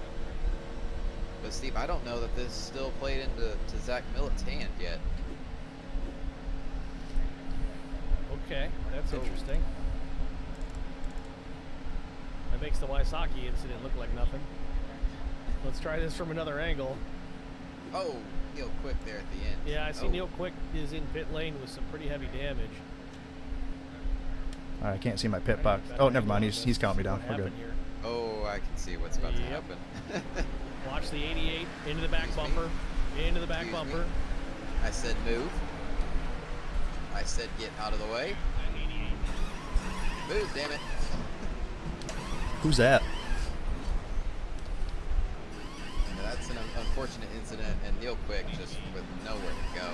But Steve, I don't know that this still played into Zach Millett's hand yet. Okay, that's interesting. That makes the Wysocki incident look like nothing. Let's try this from another angle. Oh, Neil Quick there at the end. Yeah, I see Neil Quick is in pit lane with some pretty heavy damage. I can't see my pit box. Oh, never mind. He's counting me down. We're good. Here. Oh, I can see what's about to happen. Watch the 88 into the back bumper. Into the back bumper. I said move. I said get out of the way. Move, damn it. Who's that? That's an unfortunate incident, and Neil Quick just with nowhere to go.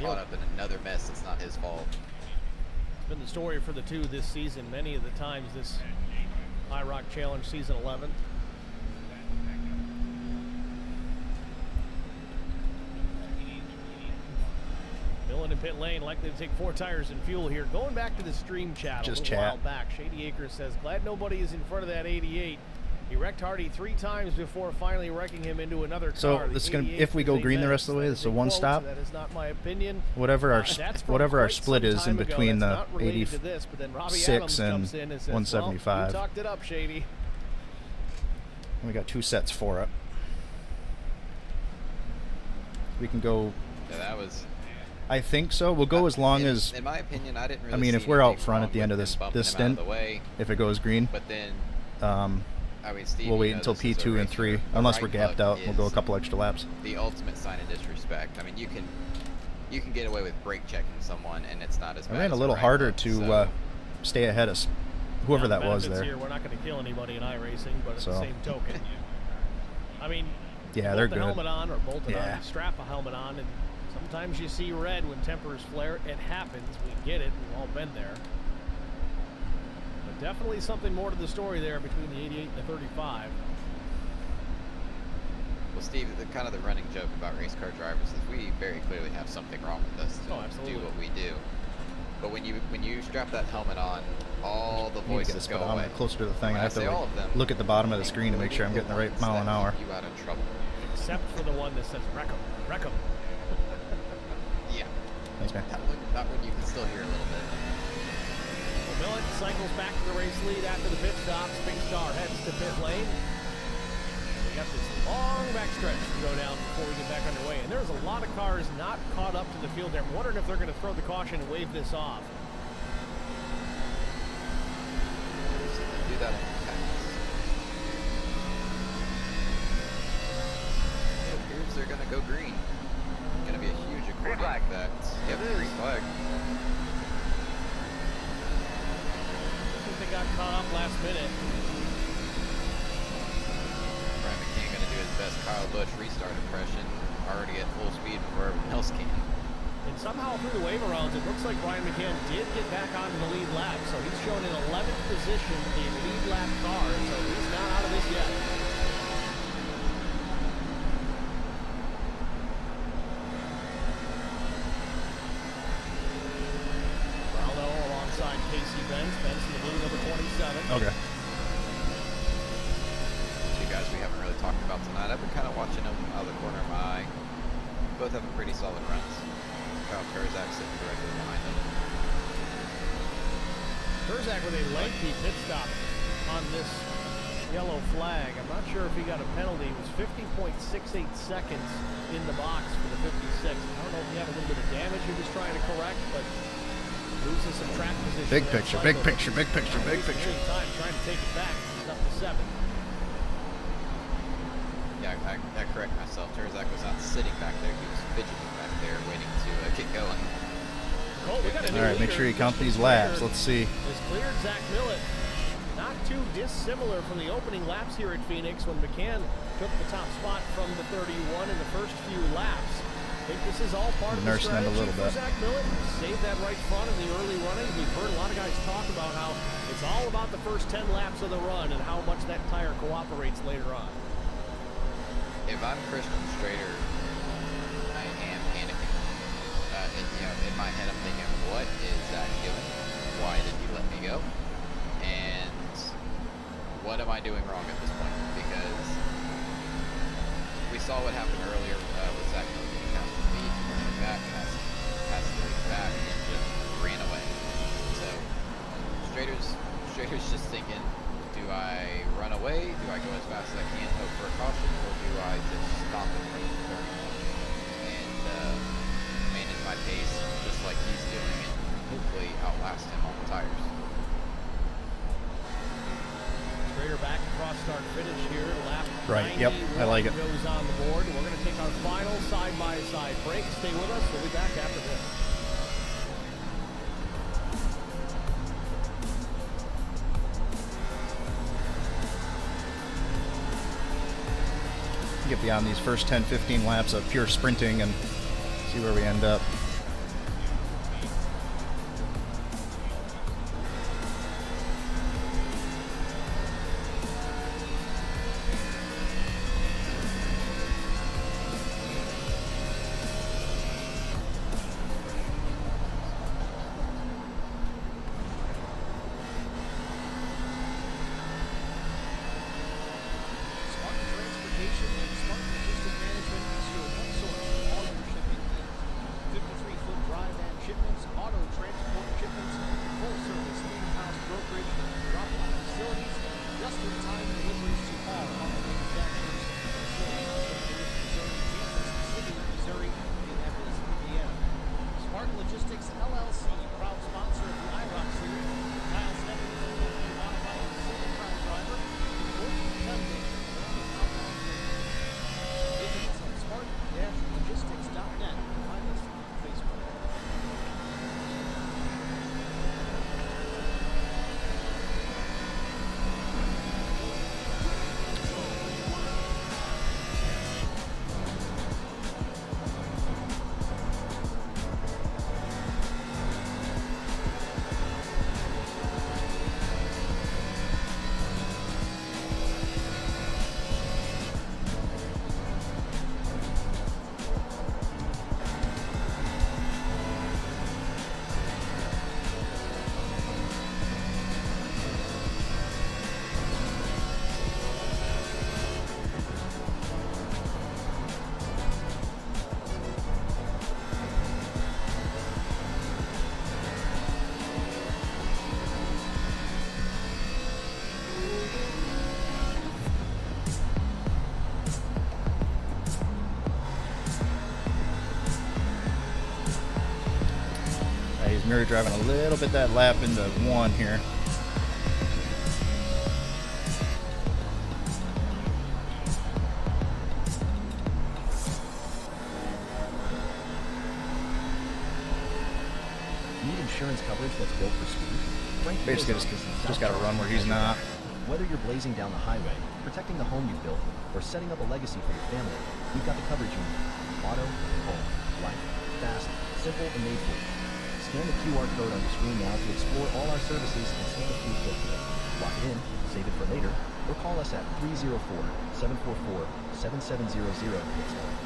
Caught up in another mess that's not his fault. It's been the story for the two this season, many of the times this IROC Challenge Season 11. Millen in pit lane, likely to take 4 tires and fuel here. Going back to the stream chat a little while back, Shady Acres says, glad nobody is in front of that 88. He wrecked Hardy 3 times before finally wrecking him into another car. So this is gonna, if we go green the rest of the way, this is a one stop. That is not my opinion. Whatever our split is in between the 86 and 175. Well, you talked it up, Shady. We got 2 sets for it. We can go. Yeah, that was. I think so. We'll go as long as. In my opinion, I didn't really. I mean, if we're out front at the end of this stint, if it goes green. But then. I mean, Steve, we'll wait until P2 and 3, unless we're gapped out. We'll go a couple extra laps. The ultimate sign of disrespect. I mean, you can get away with brake checking someone, and it's not as bad. I ran a little harder to stay ahead of whoever that was there. Here, we're not going to kill anybody in iRacing, but at the same token, I mean, yeah, they're bolt good. The helmet on or bolt it on, you strap a helmet on, and sometimes you see red when tempers flare. It happens. We get it. We've all been there. Definitely something more to the story there between the 88 and the 35. Well, Steve, the kind of the running joke about race car drivers is we very clearly have something wrong with us to do what we do. But when you strap that helmet on, all the voices go away. Closer to the thing, I have to look at the bottom of the screen to make sure I'm getting the right mile an hour. You out of trouble. Except for the one that says wreck 'em, wreck 'em. Yeah. Thanks, man. That one you can still hear a little bit. Millet cycles back to the race lead after the pit stops. Big Star heads to pit lane. We got this long backstretch to go down before we get back underway. And there's a lot of cars not caught up to the field there. I'm wondering if they're going to throw the caution and wave this off. Do that in practice. going to go green. Going to be a huge green flag. Yep, green flag. I think they got caught up last minute. Brian McCann going to do his best Kyle Busch restart impression, already at full speed before everyone else can. And somehow through the waiver rounds, it looks like Brian McCann did get back onto the lead lap. So he's shown in 11th position, the lead lap car. So he's not out of this yet. Braldo alongside Casey Benz. Benz in the blue, number 27. Okay. Two guys we haven't really talked about tonight. I've been kind of watching them out of the corner of my eye. Both having pretty solid runs. Kyle Terzak sitting directly behind him. Terzak with a lengthy pit stop on this yellow flag. I'm not sure if he got a penalty. It was 50.68 seconds in the box for the 56. I don't know if he had a little bit of damage he was trying to correct, but loses some track position. Big picture, big picture, big picture, big picture. Time trying to take it back. He's up to 7. Yeah, I correct myself. Terzak was not sitting back there. He was fidgeting back there, waiting to get going. Cole, we got a new All right, make leader. sure you count these laps. Let's see. Has cleared Zach Millett. Not too dissimilar from the opening laps here at Phoenix when McCann took the top spot from the 31 in the first few laps. I think this is all part of the Nursing it a strategy little for bit. Zach Millett. Saved that right front in the early running. We've heard a lot of guys talk about how it's all about the first 10 laps of the run and how much that tire cooperates later on. If I'm Christian Strader, I am panicking. In my head, I'm thinking, what is Zach doing? Why did he let me go? And what am I doing wrong at this point? Because we saw what happened earlier with Zach getting past the lead, going back, past the lead back, and just ran away. So Strader's just thinking, do I run away? Do I go as fast as I can, hope for a caution, or do I just stop him from turning and manage my pace just like he's doing and hopefully outlast him on the tires? Strader back across start finish here. Lap Right, yep, I like it. goes on the board. We're going to take our final side-by-side break. Stay with us. We'll be back after this. Get beyond these first 10-15 laps of pure sprinting and see where we end up. He's mirror driving a little bit that lap into 1 here. insurance coverage that's built for speed? Frank Basically, Mea's office in South just got to run where Charleston he's has your not. back. Whether you're blazing down the highway, protecting the home you've built, or setting up a legacy for your family, we've got the coverage you need. Auto, home, life, fast, simple, and made for you. Scan the QR code on the screen now to explore all our services and save a few quick today. Lock it in, save it for later, or call us at 304-744-7700 to get started.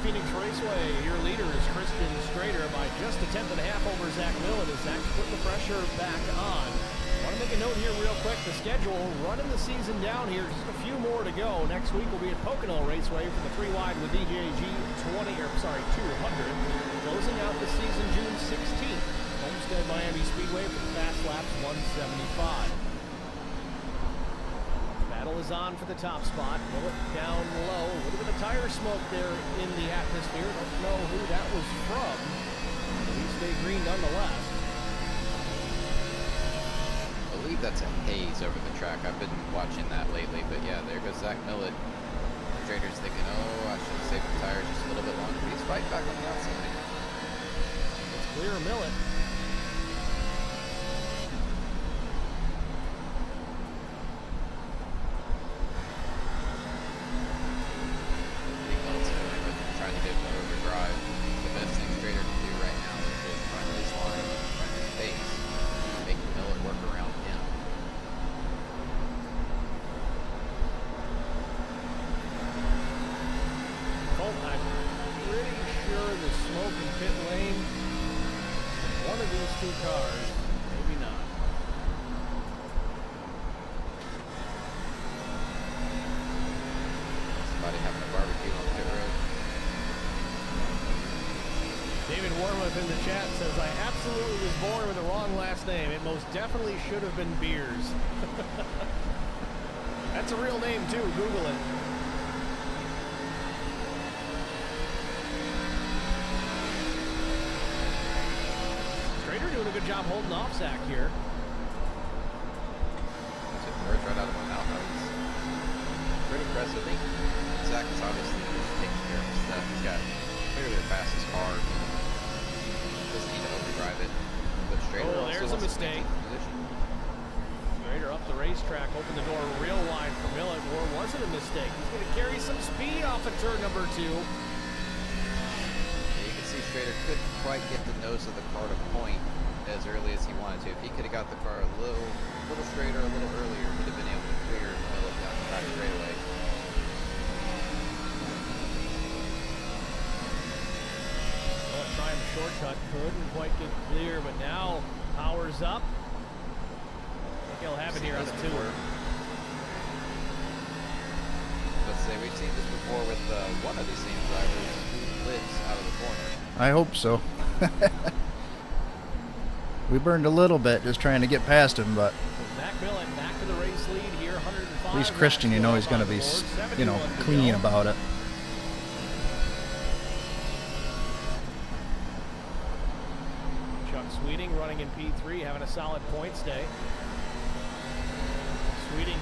Phoenix Raceway, your leader is Christian Strader by just a 1/10 over Zach Millet as Zach's putting the pressure back on. I want to make a note here real quick. The schedule running the season down here. Just a few more to go. Next week we'll be at Pocono Raceway for the 3 wide with DJG 200. Closing out the season June 16th. Homestead Miami Speedway for the Fast Laps 175. Battle is on for the top spot. Millet down low. A little bit of tire smoke there in the atmosphere. Don't know who that was from. At least they green nonetheless. I believe that's a haze over the track. I've been watching that lately, but yeah, there goes Zach Millet. Trader's thinking, oh, I should have saved the tires just a little bit longer. He's fighting back on the outside. It's clear Millet. Trying to get an overdrive. The best thing Strader can do right now is just run his line, run his pace, make Millet work around him. Colt, I'm pretty sure the smoke in pit lane, one of these two cars, maybe not. Somebody having a barbecue on pit road. David Warmouth in the chat says, I absolutely was born with the wrong last name. It most definitely should have been Beers. That's a real name too, Google it. Strader doing a good job holding off Zach here. Took the words right out of my mouth. That was pretty impressive. I think Zach is obviously just taking care of his stuff. He's got clearly the fastest car. Doesn't need to overdrive it. But Strader also there's a wants to mistake. maintain position. Strader up the racetrack, open the door real wide for Millet. Or was it a mistake? He's going to carry some speed off of turn number 2. Yeah, you can see Strader couldn't quite get the nose of the car to point as early as he wanted to. If he could have got the car a little straighter a little earlier, he'd have been able to clear Millet down the track straight away. Trying the shortcut, couldn't quite get clear, but now powers up. I think he'll have it here on the 2. Let's say we've seen this before with one of these same drivers who lives out of the corner. I hope so. We burned a little bit just trying to get past him, but Zach Millet back to the race lead here, 105. at least Christian, you know, he's going to be, you know, clean about it. Sweeting running in P3, having a solid points day. Sweeting,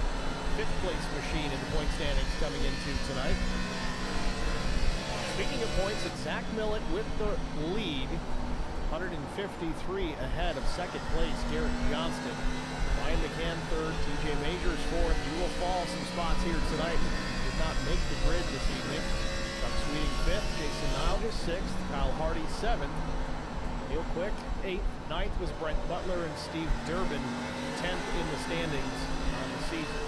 5th place machine in the point standings coming into tonight. Speaking of points, it's Zach Millet with the lead. 153 ahead of 2nd place, Garrett Johnston. Ryan McCann 3rd, TJ Majors 4th. You will fall some spots here tonight. Did not make the grid this evening. Chuck Sweeting 5th, Jason Nilges 6th, Kyle Hardy 7th. Neil Quick, 8th. 9th was Brent Butler and Steve Durbin, 10th in the standings on the season.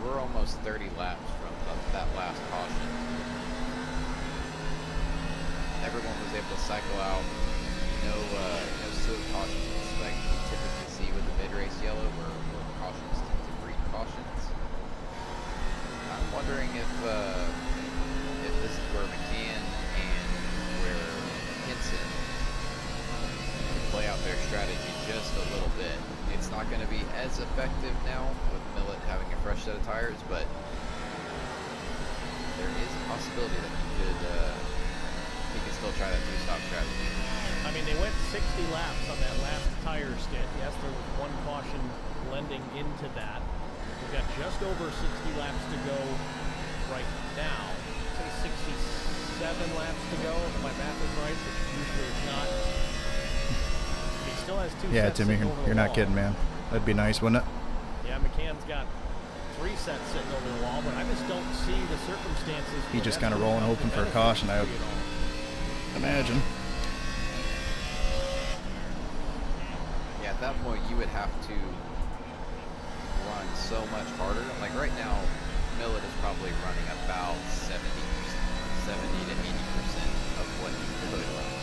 we're almost 30 laps from that last caution. Everyone was able to cycle out. No silly cautions like we typically see with the mid-race yellow, where cautions tend to breed cautions. I'm wondering if this is where McCann and where Hinson play out their strategy just a little bit. It's not going to be as effective now with Millet having a fresh set of tires, but there is a possibility that he could still try that two-stop strategy. I mean, they went 60 laps on that last tire stint. Yes, there was one caution blending into that. We've got just over 60 laps to go right now. Say 67 laps to go, if my math is right, which usually it's not. He still has two Yeah, sets Timmy, sitting over you're the not wall. kidding, man. That'd be nice, wouldn't it? Yeah, McCann's got 3 sets sitting over the wall, but I just don't see the circumstances. He just kind of rolling hoping for a caution, I would imagine. Yeah, at that point, you would have to run so much harder. Like right now, Millet is probably running about 70 to 80% of what he could run.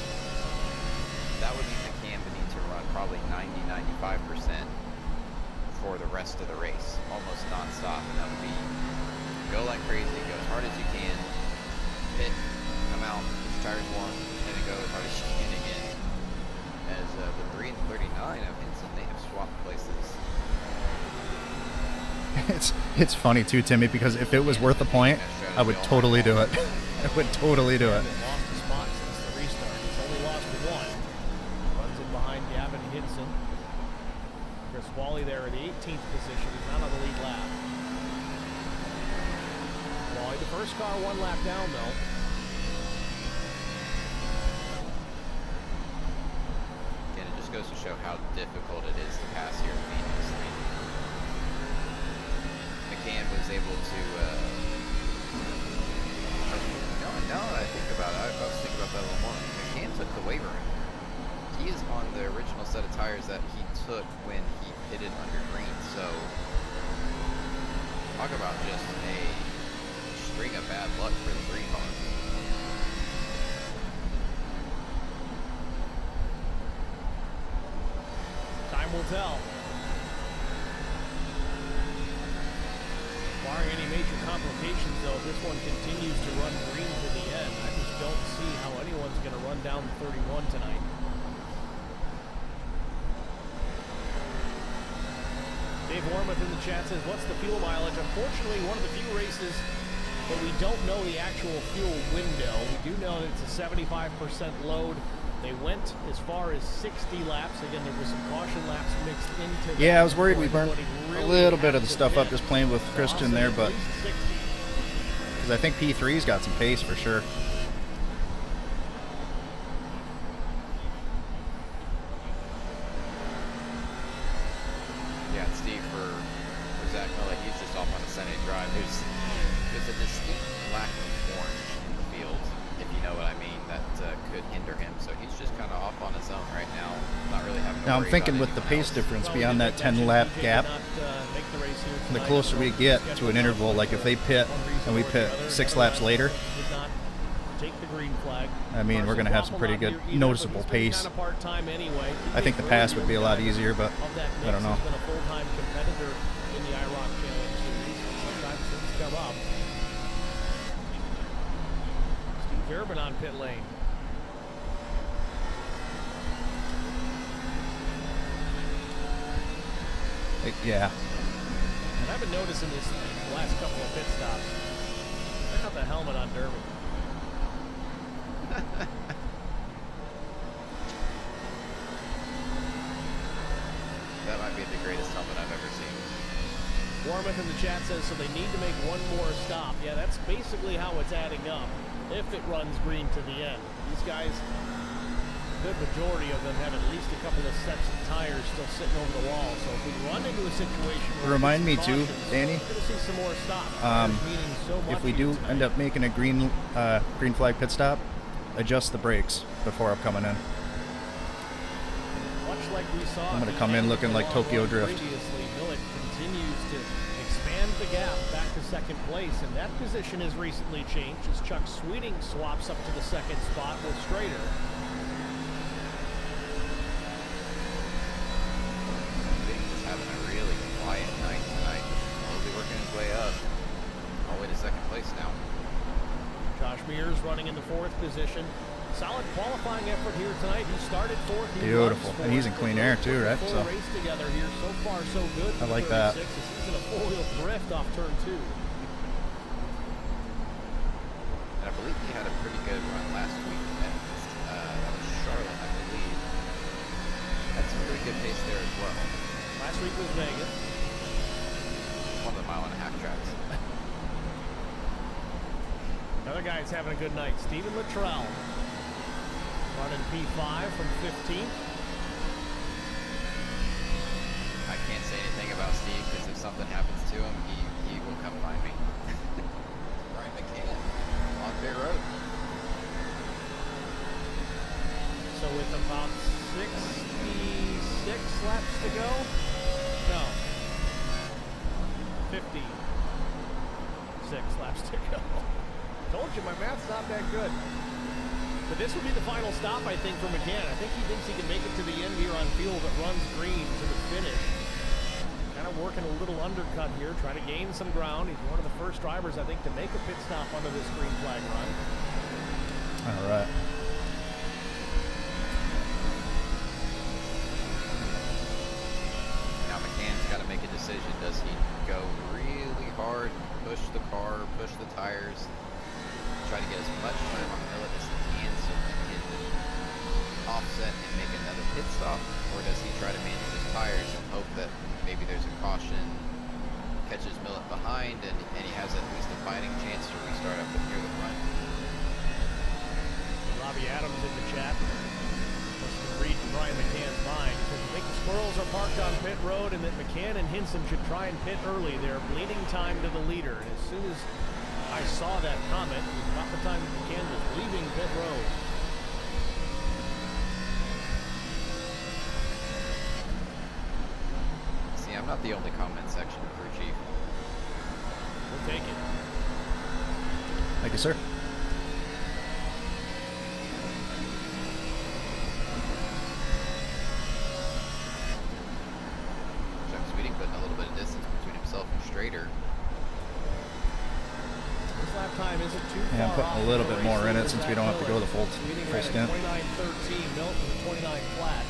That would mean McCann would need to run probably 90-95% for the rest of the race, almost non-stop. And that would be go like crazy, go as hard as you can, hit, come out, get your tires warm, and then go as hard as you can again. As the 3 and 39 of Hinson, they have swapped places. It's funny too, Timmy, because if it was worth the point, I would totally do it. I would totally do it. Lost a spot since the restart. He's only lost 1. Runs in behind Gavin Hinson. Chris Wally there in the 18th position. He's not on the lead lap. Wally, the first car 1 lap down though. Again, it just goes to show how difficult it is to pass here in Phoenix. I mean, McCann was able to, now that I think about it, I was thinking about that a little more. McCann took the wavering. He is on the original set of tires that he took when he pitted under green, so talk about just a string of bad luck for the green car. Time will tell. Barring any major complications, though, this one continues to run green to the end. I just don't see how anyone's going to run down 31 tonight. Dave Wormuth in the chat says, what's the fuel mileage? Unfortunately, one of the few races that we don't know the actual fuel window. We do know that it's a 75% load. They went as far as 60 laps. Again, there was some caution laps mixed into that. Yeah, I was worried we burnt a little bit of the stuff up just playing with Christian there, but because I think P3's got some pace for sure. Yeah, and Steve for Zach Miller, he's just off on a Sunday drive. There's a distinct lack of orange in the field, if you know what I mean, that could hinder him. So he's just kind of off on his own right now, not really having to Now I'm worry thinking about with the anyone pace else. difference beyond that 10-lap gap, the closer we get to an interval, like if they pit and we pit 6 laps later, I mean, we're going to have some pretty good noticeable pace. I think the pass would be a lot easier, but I don't know. He's been a full-time competitor in the IROC Challenge Series, and sometimes things come up. Steve Gerben on pit lane. Yeah. And I've been noticing this the last couple of pit stops. Check out the helmet on Derby. That might be the greatest helmet I've ever seen. Wormuth in the chat says, so they need to make one more stop. Yeah, that's basically how it's adding up. If it runs green to the end. These guys, a good majority of them have at least a couple of sets of tires still sitting over the wall. So if we run into a situation where Remind me too, Danny, we're going to see some more stops. if we do end up making a green flag pit stop, adjust the brakes before I'm coming in. Watch much like we saw. I'm going to come in looking like Tokyo Drift. Previously, Millett continues to expand the gap back to second place, and that position has recently changed as Chuck Sweeting swaps up to the second spot with Strader. Sweeting's having a really quiet night tonight. Slowly working his way up. All the way to second place now. Josh Mears running in the fourth position. Solid qualifying effort here tonight. He started fourth. Beautiful. And he's in clean air too, right? So race together here. So far, so good. I like that. This isn't a four-wheel drift off turn 2. And I believe he had a pretty good run last week at that was Charlotte, I believe. Had some pretty good pace there as well. Last week was Vegas. One of the mile-and-a-half tracks. Another guy that's having a good night, Steven Luttrell. Running P5 from 15th. I can't say anything about Steve because if something happens to him, he will come find me. Brian McCann on pit road. So with about 66 laps to go? No. 56 laps to go. Told you my math's not that good. But this will be the final stop, I think, for McCann. I think he thinks he can make it to the end here on fuel that runs green to the finish. Kind of working a little undercut here, trying to gain some ground. He's one of the first drivers, I think, to make a pit stop under this green flag run. All right. Now McCann's got to make a decision. Does he go really hard, push the car, push the tires, try to get as much time on the Millett as he can so he can offset and make another pit stop? Or does he try to manage his tires and hope that maybe there's a caution, catches Millett behind, and he has at least a fighting chance to restart up near the front? Robbie Adams in the chat. Wants to read Brian McCann's mind. He says, I think the squirrels are parked on pit road and that McCann and Hinson should try and pit early. They're bleeding time to the leader. And as soon as I saw that comment, it was about the time that McCann was leaving pit road. See, I'm not the only comment section crew chief. We'll take it. Thank you, sir. Chuck Sweeting putting a little bit of distance between himself and Strader. This lap time isn't too far. Yeah, I'm putting a little bit more in it since we don't have to go the full stint. 29.13, Milton 29 flat.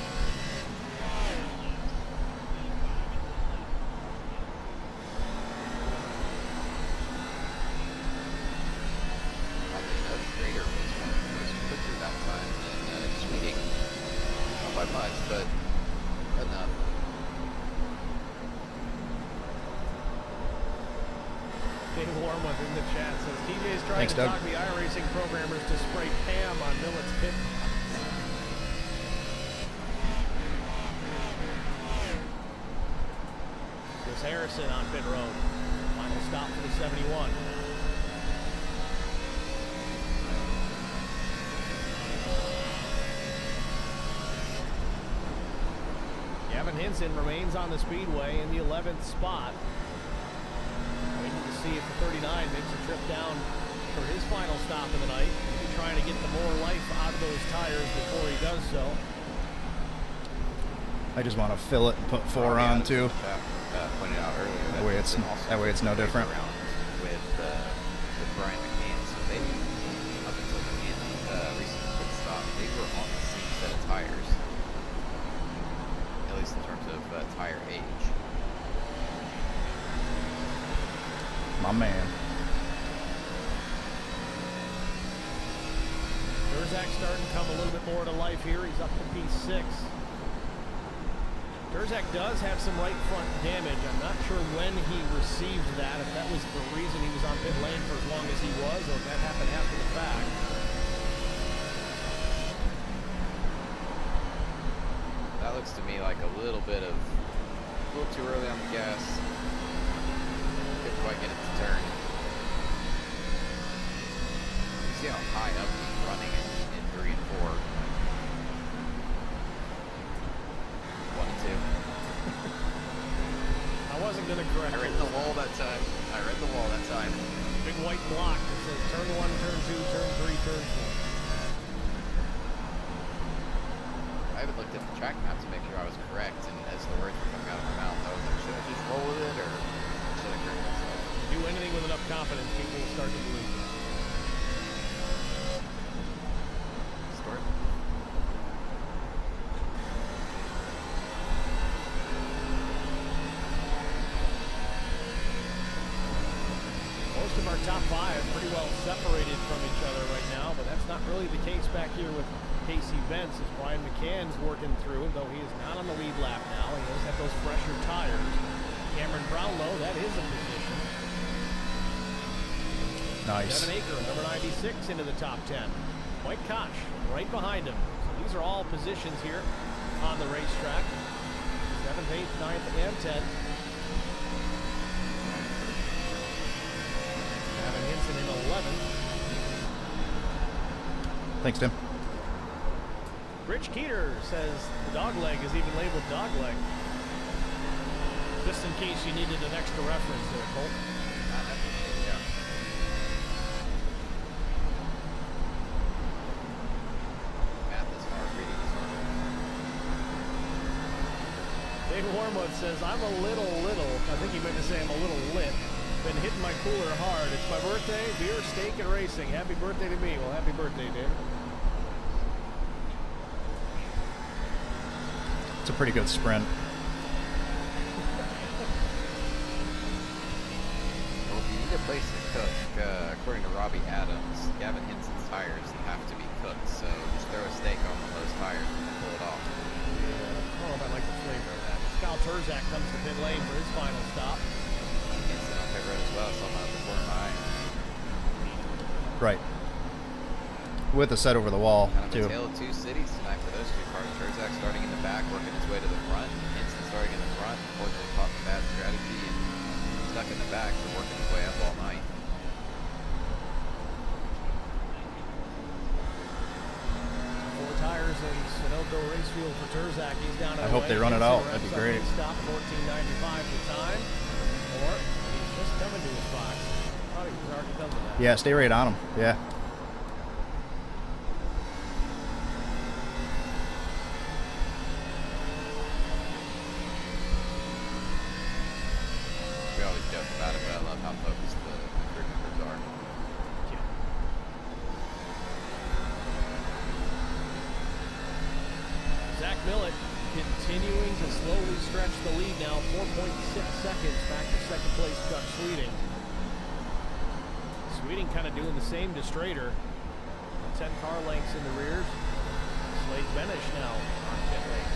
Strader was quicker that time than Sweeting. Not by much, but enough. Dave Warm within the chat says TJ's trying Thanks, to Doug. talk the iRacing programmers to spray Pam on Millett's pit. Chris Harrison on pit road. Final stop for the 71. Gavin Hinson remains on the speedway in the 11th spot. Waiting to see if the 39 makes a trip down for his final stop of the night. Maybe trying to get the more life out of those tires before he does so. I just want to fill it and put 4 on too. Pointed out earlier. That way it's no different. With Brian McCann, so they up until McCann's recent pit stop, they were on the same set of tires, at least in terms of tire age. My man. Terzak's starting to come a little bit more to life here. He's up to P6. Terzak does have some right front damage. I'm not sure when he received that, if that was the reason he was on pit lane for as long as he was, or if that happened after the fact. That looks to me like a little too early on the gas. Couldn't quite get it to turn. You see how high up he's running in 3 and 4. to the correct. I read the wall that time. Big white block that says turn 1, turn 2, turn 3, turn 4. I even looked at the track map to make sure I was correct, and as the words were coming out of my mouth, I was like, should I just roll with it, or should I correct myself? Do anything with enough confidence, people will start to believe you. Story. Most of our top 5 pretty well separated from each other right now, but that's not really the case back here with Casey Vence as Brian McCann's working through, though he is not on the lead lap now. He does have those fresher tires. Cameron Brownlow, that is a position. Nice. Devin Aker, number 96, into the top 10. Mike Koch right behind him. So these are all positions here on the racetrack. 7th, 8th, 9th, and 10th. Gavin Hinson in 11th. Thanks, Tim. Rich Keeter says the dog leg is even labeled dog leg. Just in case you needed an extra reference there, Colt. Yeah. Math is hard, reading is hard. Dave Wormwood says, I'm a little. I think he meant to say I'm a little lit. Been hitting my cooler hard. It's my birthday, beer, steak, and racing. Happy birthday to me. Well, happy birthday, Dave. It's a pretty good sprint. Well, if you need a place to cook, according to Robbie Adams, Gavin Hinson's tires have to be cooked, so just throw a steak on those tires and pull it off. Yeah, I like the flavor of that. Kyle Turzak comes to pit lane for his final stop. Hinson on pit road as well, so I'm out of the corner of my eye. Right. With a set over the wall, Kind of too. a tale of two cities tonight for those two cars. Turzak starting in the back, working his way to the front. Hinson starting in the front, unfortunately caught in bad strategy and stuck in the back, but working his way up all night. Four tires in Sunoco Racefield for Turzak. He's down. I hope they run it out. That'd be great. Stop 14.95 the time. Or he's just coming to his box. I thought he was already done with that. Yeah, stay right on him. Yeah. We always joke about it, but I love how focused the crew members are. Zach Millett continuing to slowly stretch the lead now. 4.6 seconds back to second place Chuck Sweeting. Sweeting kind of doing the same to Strader. 10 car lengths in the rears. Slade Benish now on pit lane.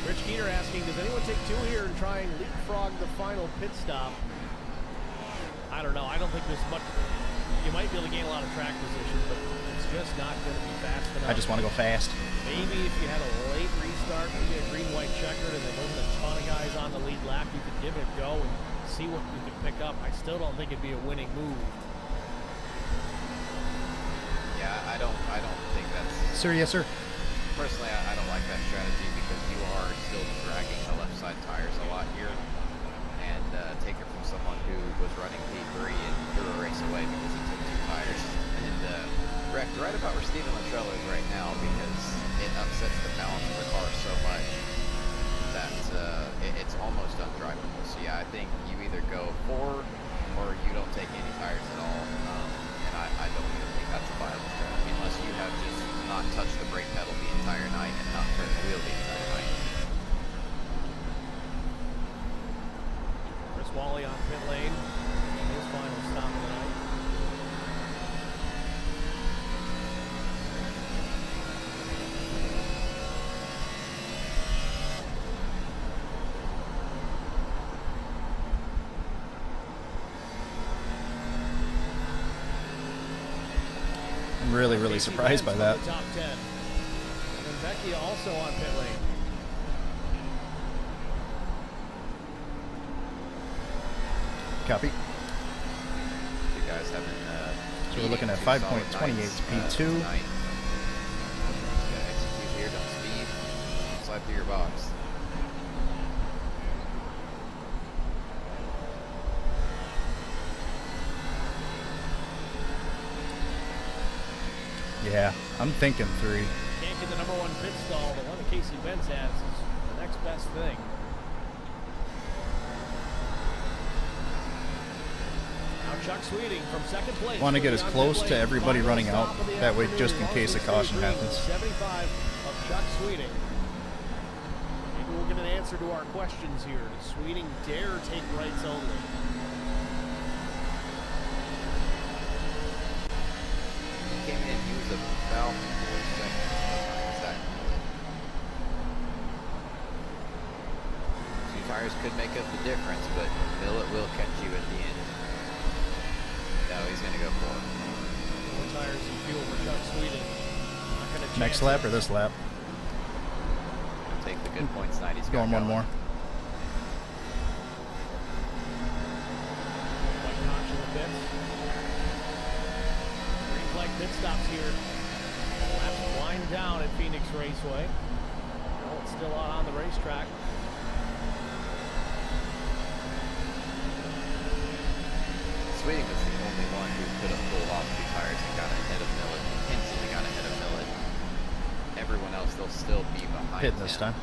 Rich Keeter asking, does anyone take 2 here and try and leapfrog the final pit stop? I don't know. I don't think there's much. You might be able to gain a lot of track position, but it's just not going to be fast enough. I just want to go fast. Maybe if you had a late restart, maybe a green-white checkered, and there wasn't a ton of guys on the lead lap, you could give it a go and see what you could pick up. I still don't think it'd be a winning move. Yeah, I don't think that's... Sir, yes, sir. Personally, I don't like that strategy because you are still dragging the left side tires a lot here. And take it from someone who was running P3 and threw a race away because he took 2 tires. And wrecked right about where Steven Latrell is right now because it upsets the balance of the car so much that it's almost undrivable. So yeah, I think you either go 4 or you don't take any tires at all. And I don't even think that's a viable strategy unless you have just not touched the brake pedal the entire night and not turned the wheel the entire night. Chris Wally on pit lane. His final stop of the night. I'm really surprised by that. Top 10. And then Becky also on pit lane. Copy. You guys haven't. So we're looking at 5.28 P2. Tonight. Just gotta execute here, don't speed. Slide through your box. Yeah, I'm thinking 3. Can't get the number 1 pit stall, the one that Casey Benz has is the next best thing. Now Chuck Sweeting from second place. Want to get as close to everybody running out. That way, just in case a caution happens. 75 of Chuck Sweeting. Maybe we'll get an answer to our questions here. Does Sweeting dare take rights only? He came in, he was about 4 seconds behind Zach. 2 tires could make up the difference, but Millett will catch you at the end. No, he's going to go 4. 4 tires and fuel for Chuck Sweeting. Not going to Next lap or this lap? Take the good points tonight. He's going one more. White notch in the pits. Green flag pit stops here. Laps wind down at Phoenix Raceway. Well, it's still on the racetrack. Sweeting was the only one who could have pulled off 2 tires and got ahead of Millett. Instantly got ahead of Millett. Everyone else, they'll still be behind Pitting this time.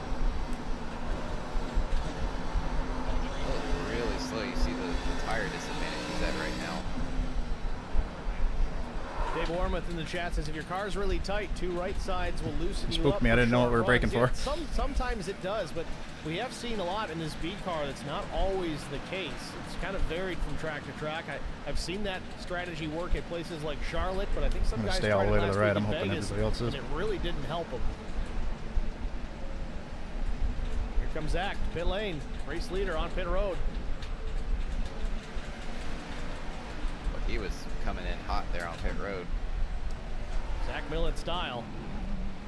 Oh, really slow. You see the tire disadvantage he's at right now. Dave Wormuth in the chat says, if your car's really tight, 2 right sides will loosen you up. Spooked me. I didn't know what we were braking for. Sometimes it does, but we have seen a lot in this B car that's not always the case. It's kind of varied from track to track. I've seen that strategy work at places like Charlotte, but I think some guys stay all the way to the right. I'm hoping Vegas, everybody else is. and it really didn't help them. Here comes Zach, pit lane, race leader on pit road. But he was coming in hot there on pit road. Zach Millett style.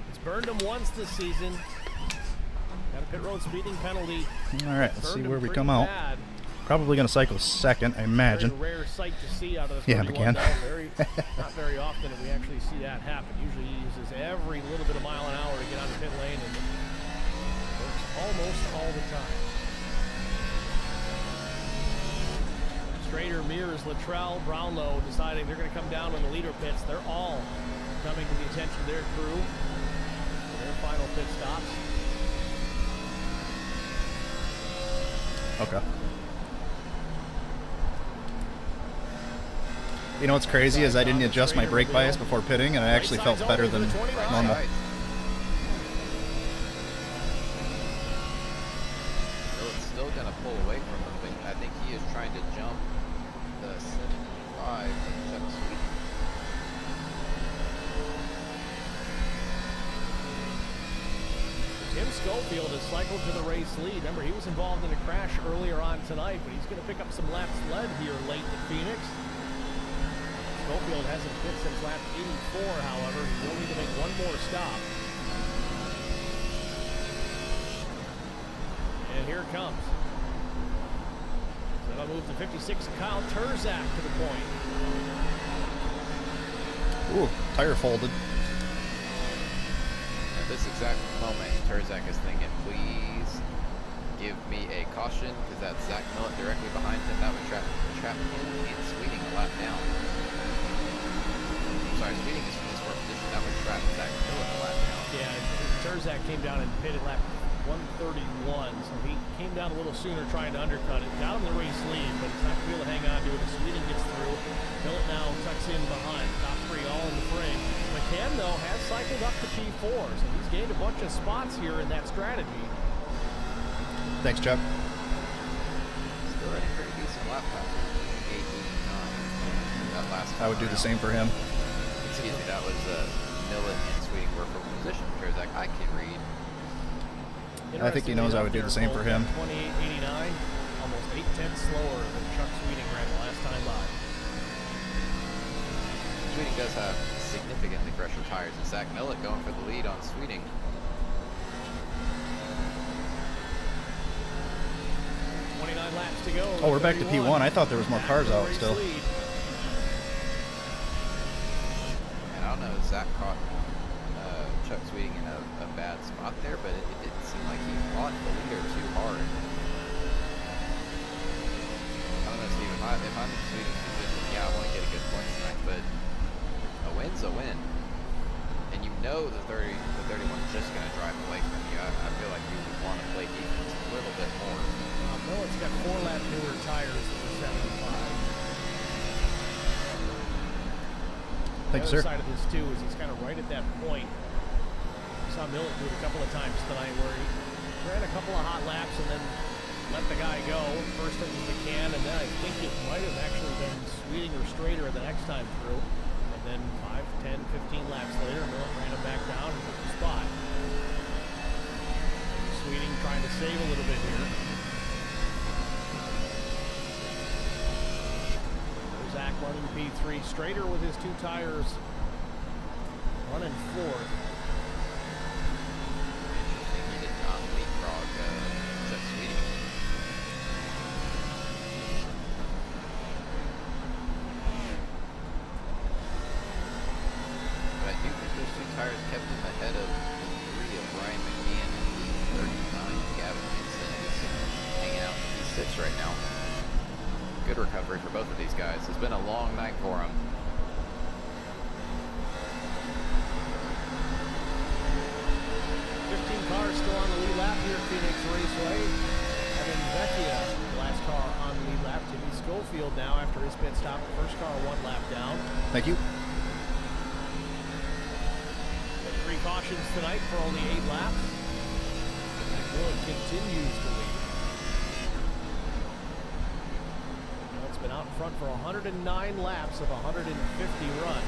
It's burned him once this season. Got a pit road speeding penalty. All right, let's see where we come bad. out. Probably going to cycle second, I imagine. Very rare sight to see out of the Yeah, McCann. Not very often that we actually see that happen. Usually he uses every little bit of mile an hour to get on the pit lane, and it works almost all the time. Strader, Mears, Luttrell, Brownlow deciding they're going to come down when the leader pits. They're all coming to the attention of their crew for their final pit stops. Okay. You know what's crazy is I didn't adjust my brake bias before pitting, and I actually felt better than normal. Millett's still going to pull away from him, but I think he is trying to jump the 75 and Chuck Sweeting. Tim Schofield has cycled to the race lead. Remember, he was involved in a crash earlier on tonight, but he's going to pick up some laps led here late at Phoenix. Schofield hasn't pit since lap 84, however. He will need to make one more stop. And here it comes. So that'll move to 56 of Kyle Terzak to the point. Ooh, tire folded. At this exact moment, Terzak is thinking, please give me a caution, because that's Zach Millett directly behind him. That would trap him and Sweeting a lap down. Sorry, Sweeting is from this fourth position. That would trap Zach Millett a lap down. Yeah, Terzak came down and pitted lap 131, so he came down a little sooner trying to undercut it. Got him the race lead, but it's not going to be able to hang on to it as Sweeting gets through. Millett now tucks in behind. Top 3 all in the frame. McCann, though, has cycled up to P4, so he's gained a bunch of spots here in that strategy. Thanks, Chuck. Still running pretty decent lap time. 889. That last I would do the same for him. Excuse me, that was Millett and Sweeting were for position. Terzak, I can read. I think he knows I would do the same for him. 28.89, almost 8/10 slower than Chuck Sweeting ran the last time by. Sweeting does have significantly fresher tires, and Zach Millett going for the lead on Sweeting. Laps to go. Oh, we're back to P1. I thought there was more cars out still. And I don't know, Zach caught Chuck Sweeting in a bad spot there, but it didn't seem like he fought the leader too hard. I don't know, Steve, if I'm in Sweeting's position, yeah, I want to get a good point tonight, but a win's a win. know the 31's just going to drive away from you, I feel like you would want to play defense a little bit more. Millet's got 4-lap newer tires for 75. Thank you, sir. The other side of this, too, is he's kind of right at that point. I saw Millet do it a couple of times tonight where he ran a couple of hot laps and then let the guy go. First it was McCann, and then I think it might have actually been Sweeting or Strader the next time through. And then 5, 10, 15 laps later, Millet ran him back down and took the spot. Sweeting trying to save a little bit here. Zach running P3. Strader with his 2 tires running 4th. Interesting, he did not leapfrog Jeff Sweeting. But I do think those 2 tires kept him ahead of 3 of Ryan McCann and 39. Gavin Vincent is hanging out in P6 right now. Good recovery for both of these guys. It's been a long night for them. 15 cars still on the lead lap here at Phoenix Raceway. Evan Vecchia, last car on the lead lap. Timmy Schofield now after his pit stop. The first car 1 lap down. Thank you. 3 cautions tonight for only 8 laps. Wood continues to lead. It's been out in front for 109 laps of 150 run.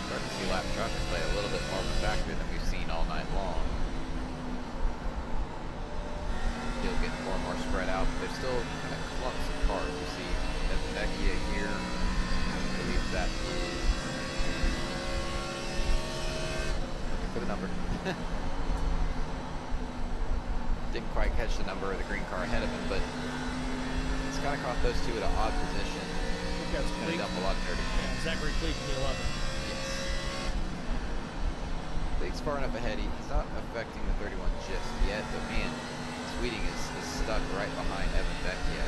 Starting to see lap traffic play a little bit more of a factor than we've seen all night long. He'll get more and more spread out, but there's still kind of clumps of cars. You see Evan Vecchia here. I believe that is looking for the number. Didn't quite catch the number of the green car ahead of him, but it's kind of caught those 2 at an odd position. That's going to dump a lot of dirty. Yeah, Zachary Cleek in the 11. Yes. Cleek's far enough ahead. He's not affecting the 31 just yet, but man, Sweeting is stuck right behind Evan Vecchia.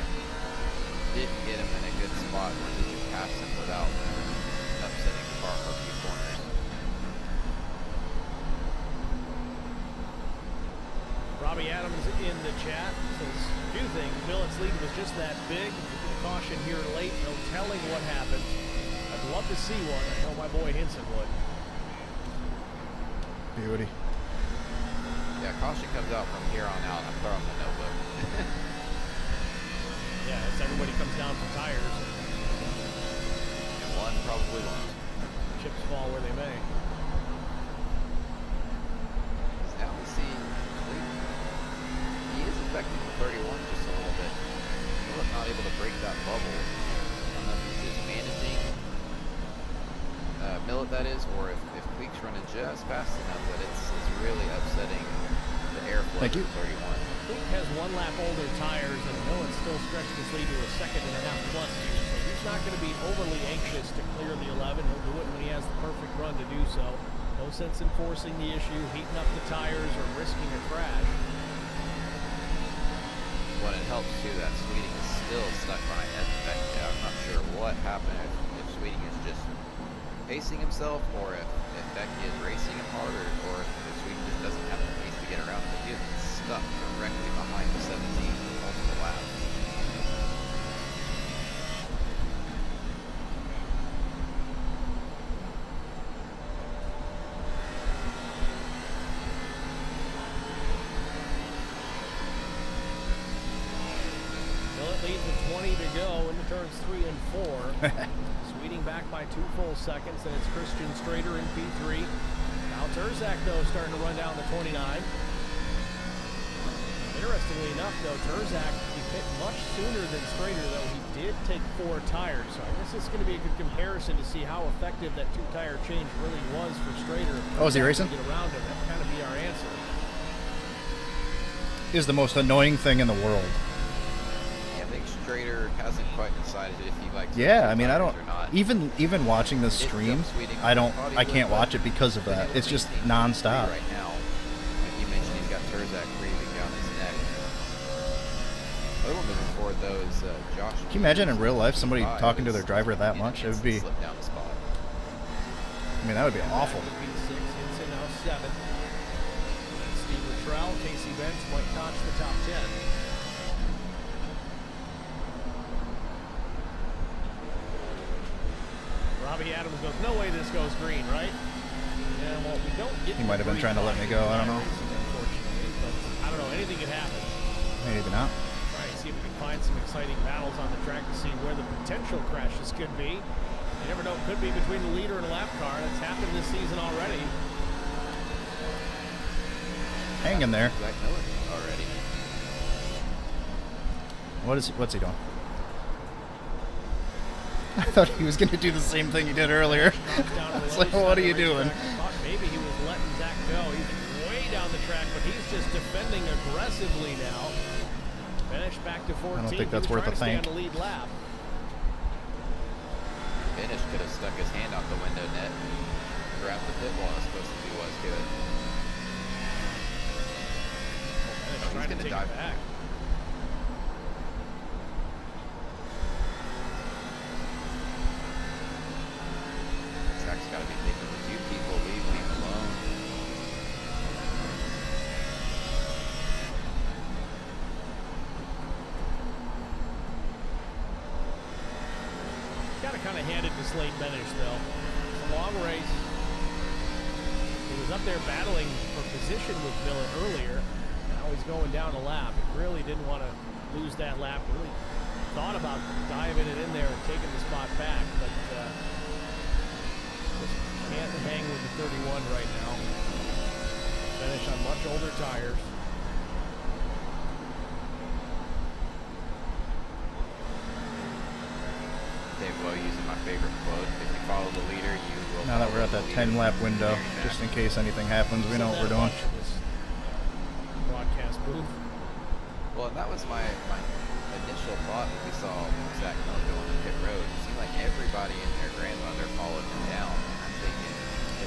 Didn't get him in a good spot where he could pass him without upsetting the car for a few corners. Robbie Adams in the chat says a few things. Millet's lead was just that big. Caution here late. No telling what happened. I'd love to see one. I know my boy Hinson would. Beauty. Yeah, caution comes out from here on out. I'm throwing the notebook. Yeah, as everybody comes down from tires. And one probably won't. Chips fall where they may. Now we see he is affecting the 31 just a little bit. Millet not able to break that bubble. I don't know if he's just managing Millet, that is, or if Cleek's running just fast enough that it's really upsetting the airflow. Thank you. 31. Cleek has 1 lap older tires, and Millet's still stretching his lead to a 2.5 plus here. So he's not going to be overly anxious to clear the 11. He'll do it when he has the perfect run to do so. No sense in forcing the issue, heating up the tires, or risking a crash. What it helps too, that Sweeting is still stuck behind Evan Vecchia. I'm not sure what happened, if Sweeting is just pacing himself, or if Vecchia is racing him harder, or if Sweeting just doesn't have the pace to get around. But he is stuck directly behind the 17 for multiple laps. Leads with 20 to go into turns 3 and 4. Sweeting back by 2 full seconds, and it's Christian Strader in P3. Now Terzak, though, starting to run down the 29. Interestingly enough, though, Terzak, he hit much sooner than Strader, though he did take 4 tires. So I guess it's going to be a good comparison to see how effective that 2-tire change really was for Strader. Oh, is he racing? Get around him. That kind of be our answer. Is the most annoying thing in the world. Strader hasn't quite decided if he likes. Yeah, I mean, I don't even watching the stream. I can't watch it because of that. It's just nonstop. Right now, like you mentioned, he's got Terzak breathing down his neck. Other one moving for those Josh. Can you imagine in real life somebody talking to their driver that much? It would be. Slip down the spot. I mean, that would be awful. P6, Hinson now 7. Steve Luttrell, Casey Benz might notch the top 10. Robbie Adams goes, no way this goes green, right? Yeah, well, we don't get. He might have been trying to let me go. I don't know. Unfortunately, but I don't know. Anything could happen. Maybe not. Try and see if we can find some exciting battles on the track to see where the potential crashes could be. You never know. It could be between the leader and a lap car. That's happened this season already. Hang in there. Zach Miller already. What's he doing? I thought he was going to do the same thing he did earlier. It's like, what are you doing? Maybe he was letting Zach go. He's way down the track, but he's just defending aggressively now. Finish back to 14. I don't think that's worth a thank. On the lead lap. Finish could have stuck his hand out the window net and grabbed the pit wall. It's supposed to do was good. Oh, he's going to dive back. Track's got to be thinking with you people, leave me alone. Got to kind of hand it to Slade Benish, though. It's a long race. He was up there battling for position with Millet earlier. Now he's going down a lap. He really didn't want to lose that lap. Really thought about diving it in there and taking the spot back, but just can't hang with the 31 right now. Benish on much older tires. Dave Lowe using my favorite quote: if you follow the leader, you will. Now that we're at that 10-lap window, just in case anything happens, we know what we're doing. Broadcast booth. Well, and that was my initial thought when we saw Zach Miller going to pit road. It seemed like everybody and their grandmother followed him down. And I'm thinking,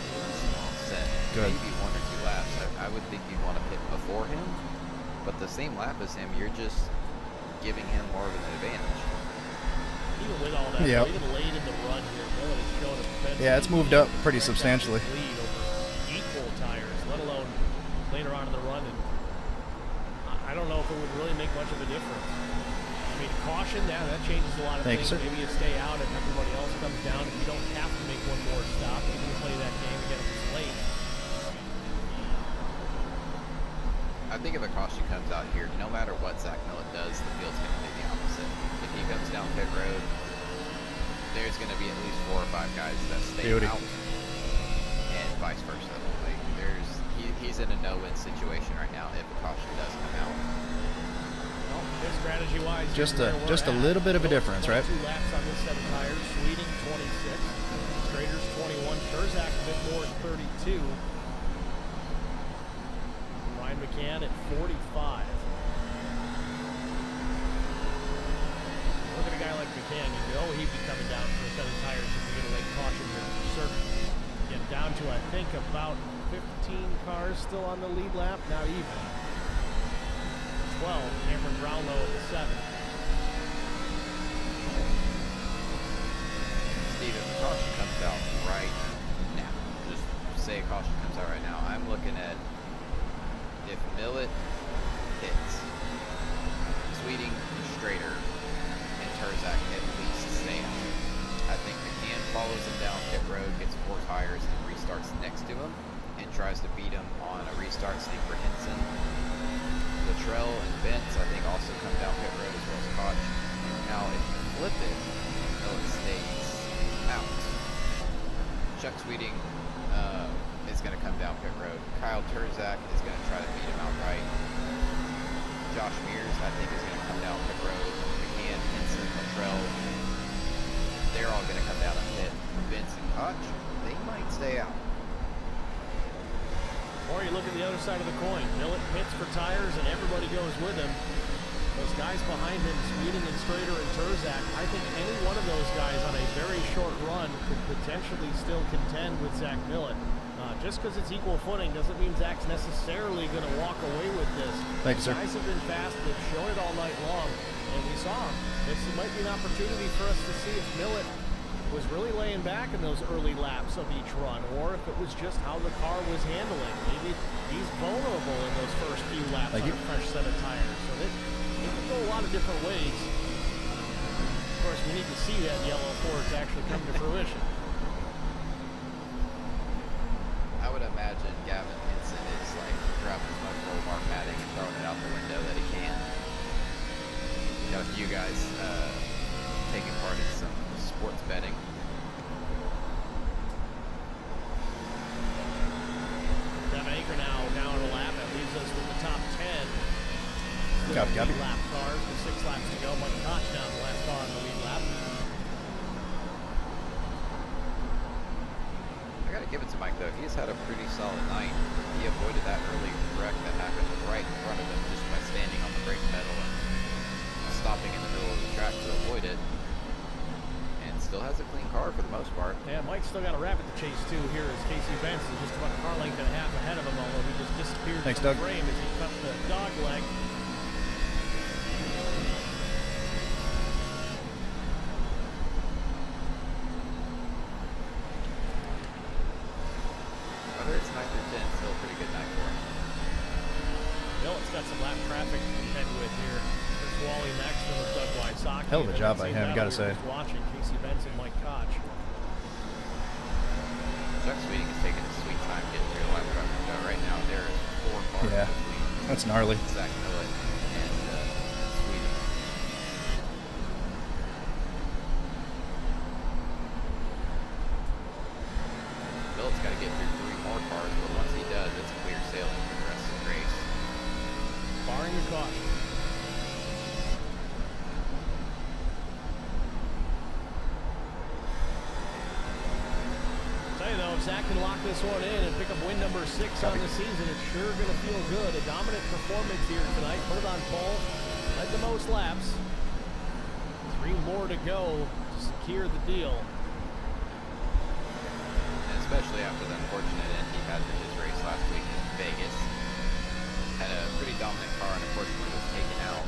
it was all set. Good. Maybe 1 or 2 laps. I would think you'd want to pit before him, but the same lap as him, you're just giving him more of an advantage. Even with all that, yep. Even late in the run here, Millet has shown a yeah, it's moved up pretty substantially. Lead over equal tires, let alone later on in the run. And I don't know if it would really make much of a difference. I mean, caution, that changes a lot of things. Sir. Maybe you stay out if everybody else comes down. If you don't have to make one more stop, maybe you play that game again if it's late. I think if a caution comes out here, no matter what Zach Millet does, the field's going to be the opposite. If he comes down pit road, there's going to be at least 4 or 5 guys that stay out, and vice versa. Like he's in a no-win situation right now if a caution does come out. Well, strategy-wise, just a little bit of a difference, right? 2 laps on this set of tires. Sweeting 26, Strader's 21, Terzak a bit more at 32. Ryan McCann at 45. Look at a guy like McCann, you know he'd be coming down for a set of tires if we get a late caution here for certain. Get down to, I think, about 15 cars still on the lead lap, now even. 12, Cameron Brownlow at the 7. Steve, if a caution comes out right now, just say a caution comes out right now, I'm looking at if Millet hits, Sweeting, Strader, and Terzak at least stay out. I think McCann follows him down pit road, gets 4 tires, and restarts next to him, and tries to beat him on a restart. Same for Hinson. Luttrell and Bentz, I think, also come down pit road as well as Koch. Now, if you flip it, Millet stays out. Chuck Sweeting is going to come down pit road. Kyle Terzak is going to try to beat him outright. Josh Mears, I think, is going to come down pit road. McCann, Hinson, Luttrell, they're all going to come down and pit. Bentz and Koch, they might stay out. Or you look at the other side of the coin. Millet pits for tires and everybody goes with him. Those guys behind him, Sweeting and Strader and Terzak, I think any one of those guys on a very short run could potentially still contend with Zach Millet. Just because it's equal footing doesn't mean Zach's necessarily going to walk away with this. Thank you, sir. Guys have been fast. They've shown it all night long. And we saw this might be an opportunity for us to see if Millett was really laying back in those early laps of each run, or if it was just how the car was handling. Maybe he's vulnerable in those first few laps on a fresh set of tires. So it could go a lot of different ways. Of course, we need to see that yellow for it to actually come to fruition. I would imagine Gavin Henson is like grabbing as much roll padding and throwing it out the window that he can. Got a few guys taking part in some sports betting. Devin Aker now down a lap. That leaves us with the top 10. Copy. Lap cars with 6 laps to go. Mike Koch down the last car on the lead lap. I gotta give it to Mike though. He's had a pretty solid night. He avoided that early wreck that happened right in front of him just by standing on the brake pedal and stopping in the middle of the track to avoid it. And still has a clean car for the most part. Yeah, Mike's still got a rapid to chase too here as Casey Benson is just about a car length and a half ahead of him, although he just disappeared Thanks, from Doug. the frame as he cut the dog leg. Whether it's 9th or 10th, still a pretty good night for him. Millett's got some lap traffic to contend with here. There's Wally Maxton with Doug Wysocki. Hell of a job by him, gotta say. Watching Casey Benson, Mike Koch. Chuck Sweeting is taking a sweet time getting through the lap traffic though. Right now there is 4 cars Yeah, between that's gnarly. Zach Millett and Sweeting. Millett's got to get through 3 more cars, but once he does, it's clear sailing for the rest of the race. Barring a caution. Tell you though, if Zach can lock this one in and pick up win number 6 on the season, it's sure going to feel good. A dominant performance here tonight. Put it on pole. Led the most laps. 3 more to go to secure the deal. And especially after the unfortunate end he had to his race last week in Vegas. Had a pretty dominant car and unfortunately was taken out.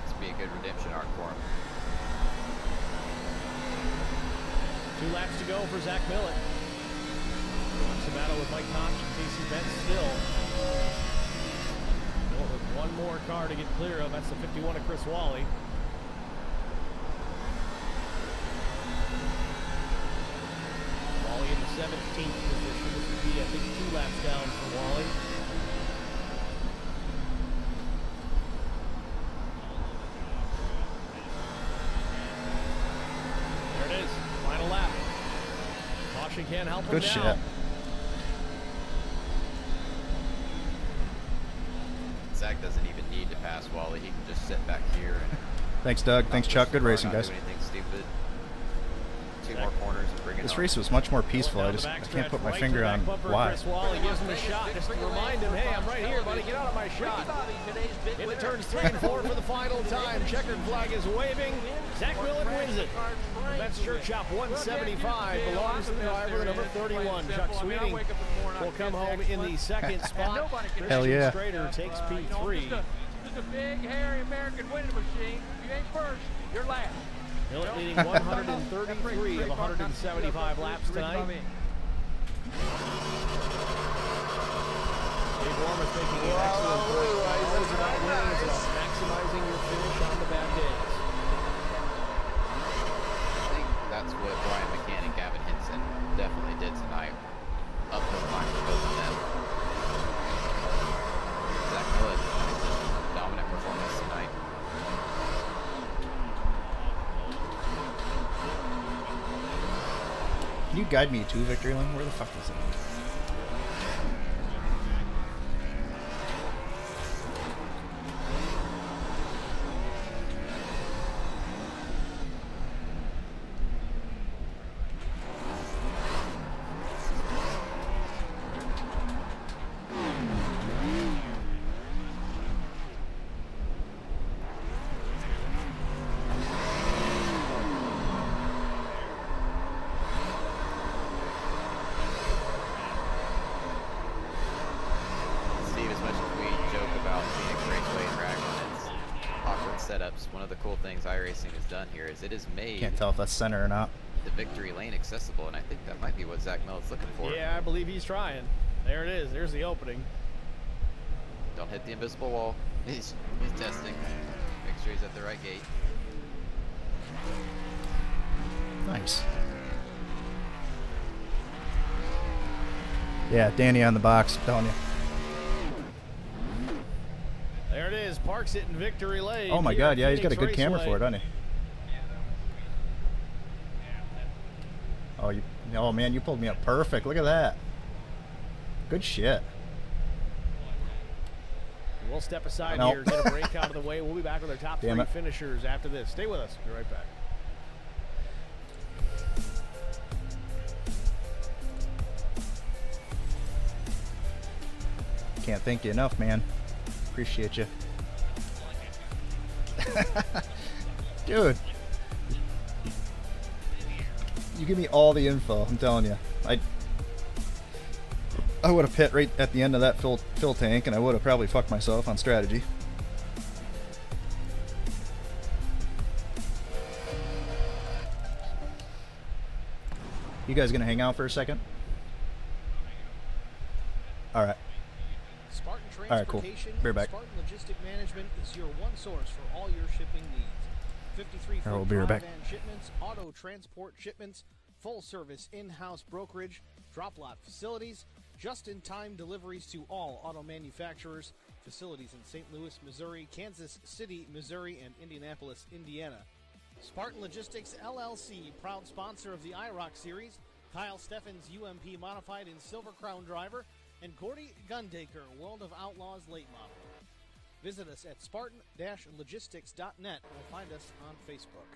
This will be a good redemption arc for him. 2 laps to go for Zach Millett. Wants to battle with Mike Koch and Casey Benson still. Millett with 1 more car to get clear of. That's the 51 of Chris Wally. Wally in the 17th position. This would be, I think, 2 laps down for Wally. There it is. Final lap. Caution can't help him Good now. shit. Zach doesn't even need to pass Wally. He can just sit back here and Thanks, Doug. Thanks, Chuck. Good racing, not guys. do anything stupid. 2 more corners and bring it This home. race was much more peaceful. I can't put my finger on why. Chris Wally gives him a shot just to remind him, hey, I'm right here, buddy. Get out of my shot. Into turns 3 and 4 for the final time. Checkered flag is waving. Zach Millett wins it. That's Shirt Shop 175 belongs to the driver, the number 31. Chuck Sweeting will come home in the 2nd spot. Hell yeah. Strader takes P3. Just a big, hairy American winning machine. If you ain't first, you're last. Millett leading 133 of 175 laps tonight. Dave Wormuth making an excellent point. It's about winning, it's about maximizing your finish on the bad days. I think that's what Brian McCann and Gavin Henson definitely did tonight. Uphill climb for both of them. Zach Millett, dominant performance tonight. Can you guide me to victory lane? Where the fuck is it? laps. One of the cool things iRacing has done here is it has made Can't tell if that's center or not. the victory lane accessible, and I think that might be what Zach Millet's looking for. Yeah, I believe he's trying. There it is. There's the opening. Don't hit the invisible wall. He's testing. Make sure he's at the right gate. Nice. Yeah, Danny on the box, I'm telling you. There it is. Parks it in victory lane. Oh my God, yeah, he's got a good camera for it, doesn't he? Oh, man, you pulled me up perfect. Look at that. Good shit. We'll step aside here, get a break out of the way. We'll be back with our top three finishers after this. Stay with us. Be right back. Can't thank you enough, man. Appreciate you. Dude. You give me all the info, I'm telling you. I would have pit right at the end of that fill tank, and I would have probably fucked myself on strategy. You guys gonna hang out for a second? All right. Spartan All right, cool. Transportation Be right back. Spartan Logistic Management is your one source for all your shipping needs. 53 All right, we'll foot be right dry back. van shipments, auto transport shipments, full service in-house brokerage, drop lot facilities, just-in-time deliveries to all auto manufacturers, facilities in St. Louis, Missouri, Kansas City, Missouri, and Indianapolis, Indiana. Spartan Logistics LLC, proud sponsor of the IROC series, Kyle Steffens UMP Modified in Silver Crown Driver, and Gordy Gundaker, World of Outlaws late model. Visit us at spartan-logistics.net or find us on Facebook.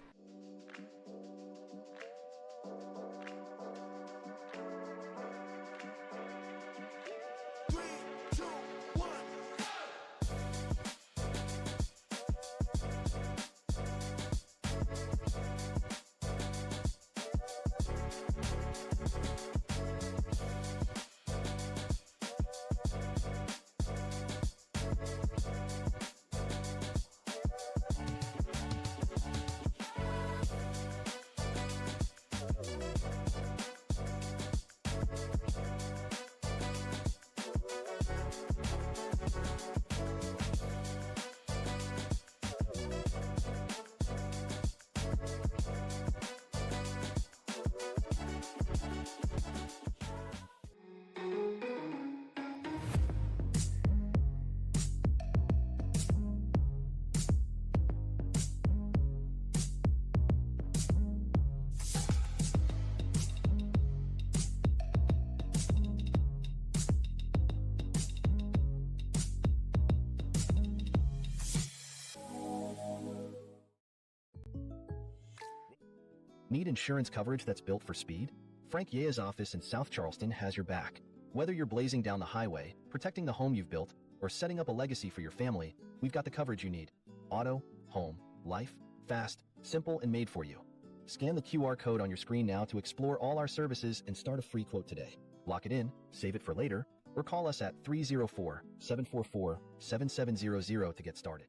Need insurance coverage that's built for speed? Frank Yea's office in South Charleston has your back. Whether you're blazing down the highway, protecting the home you've built, or setting up a legacy for your family, we've got the coverage you need. Auto, home, life, fast, simple, and made for you. Scan the QR code on your screen now to explore all our services and start a free quote today. Lock it in, save it for later, or call us at 304-744-7700 to get started.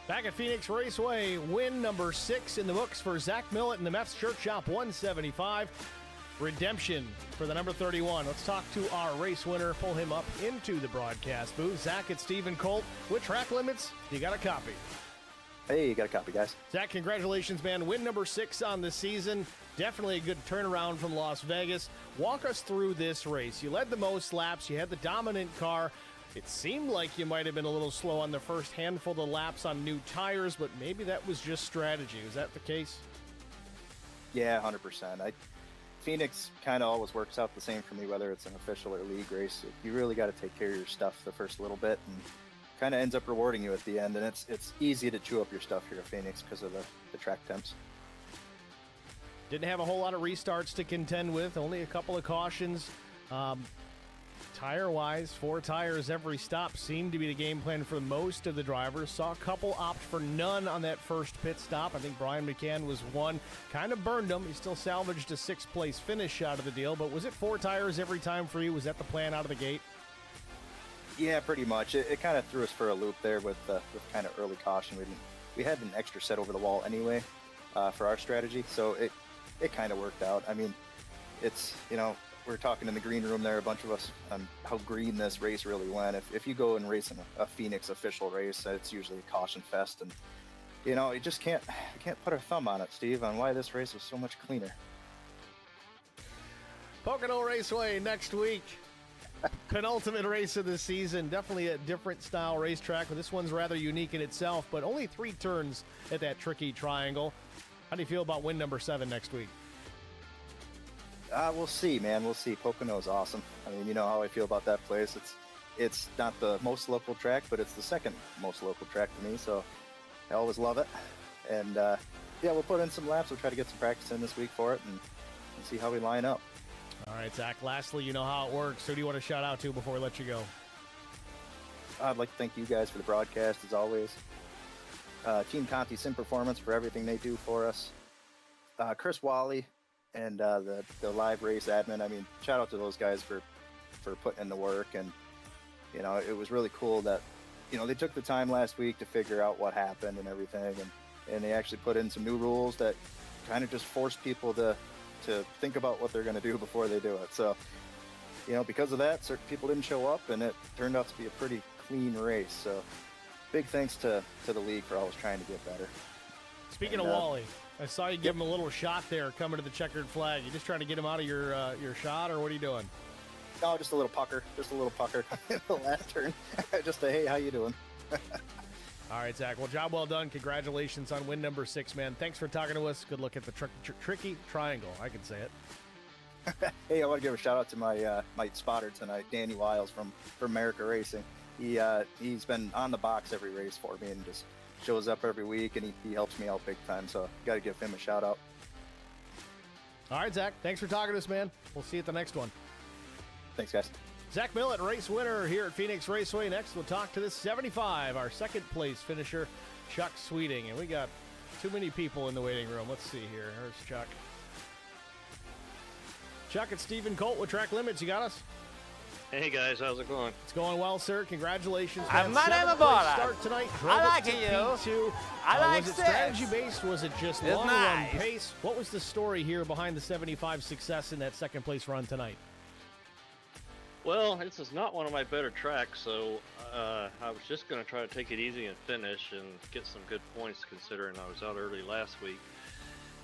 Back at Phoenix Raceway, win number 6 in the books for Zach Millet and the Meff's Church Shop 175. Redemption for the number 31. Let's talk to our race winner. Pull him up into the broadcast booth. Zach, it's Stephen Colt. With track limits, you got a copy. Hey, you got a copy, guys. Zach, congratulations, man. Win number 6 on the season. Definitely a good turnaround from Las Vegas. Walk us through this race. You led the most laps. You had the dominant car. It seemed like you might have been a little slow on the first handful of laps on new tires, but maybe that was just strategy. Is that the case? Yeah, 100%. Phoenix kind of always works out the same for me, whether it's an official or league race. You really got to take care of your stuff the first little bit, and kind of ends up rewarding you at the end. And it's easy to chew up your stuff here at Phoenix because of the track temps. Didn't have a whole lot of restarts to contend with, only a couple of cautions. Tire-wise, 4 tires every stop seemed to be the game plan for most of the drivers. Saw a couple opt for none on that first pit stop. I think Brian McCann was one. Kind of burned him. He still salvaged a 6th-place finish out of the deal, but was it 4 tires every time for you? Was that the plan out of the gate? Yeah, pretty much. It kind of threw us for a loop there with kind of early caution. We had an extra set over the wall anyway for our strategy, so it kind of worked out. I mean, it's, we were talking in the green room there, a bunch of us, on how green this race really went. If you go and race in a Phoenix official race, it's usually a caution fest, and you just can't put our thumb on it, Steve, on why this race was so much cleaner. Pocono Raceway next week. Penultimate race of the season. Definitely a different style racetrack, but this one's rather unique in itself, but only 3 turns at that tricky triangle. How do you feel about win number 7 next week? We'll see, man. We'll see. Pocono's awesome. I mean, you know how I feel about that place. It's not the most local track, but it's the second most local track to me, so I always love it. And yeah, we'll put in some laps. We'll try to get some practice in this week for it and see how we line up. All right, Zach, lastly, you know how it works. Who do you want to shout out to before we let you go? I'd like to thank you guys for the broadcast, as always. Team Conti Sim Performance for everything they do for us. Chris Wally and the live race admin. I mean, shout out to those guys for putting in the work. And, it was really cool that, they took the time last week to figure out what happened and everything. And they actually put in some new rules that kind of just forced people to think about what they're going to do before they do it. So, because of that, certain people didn't show up, and it turned out to be a pretty clean race. So big thanks to the league for always trying to get better. Speaking of Wally, I saw you give him a little shot there coming to the checkered flag. You just trying to get him out of your shot, or what are you doing? No, just a little pucker. Just a little pucker in the last turn. Just a, hey, how you doing? All right, Zach. Well, job well done. Congratulations on win number 6, man. Thanks for talking to us. Good luck at the tricky triangle. I can say it. Hey, I want to give a shout out to my spotter tonight, Danny Wiles from America Racing. He's been on the box every race for me and just shows up every week, and he helps me out big time. So got to give him a shout out. All right, Zach. Thanks for talking to us, man. We'll see you at the next one. Thanks, guys. Zach Millett, race winner here at Phoenix Raceway. Next, we'll talk to this 75, our second place finisher, Chuck Sweeting. And we got too many people in the waiting room. Let's see here. Here's Chuck. Chuck, it's Stephen Colt with Track Limits. You got us? Hey, guys. How's it going? It's going well, sir. Congratulations. I'm not in the border. Start tonight. I like you. P2. I like Was it 6. strategy-based? Was it just long-run pace? What was the story here behind the 75 success in that second-place run tonight? Well, this is not one of my better tracks, so I was just going to try to take it easy and finish and get some good points considering I was out early last week.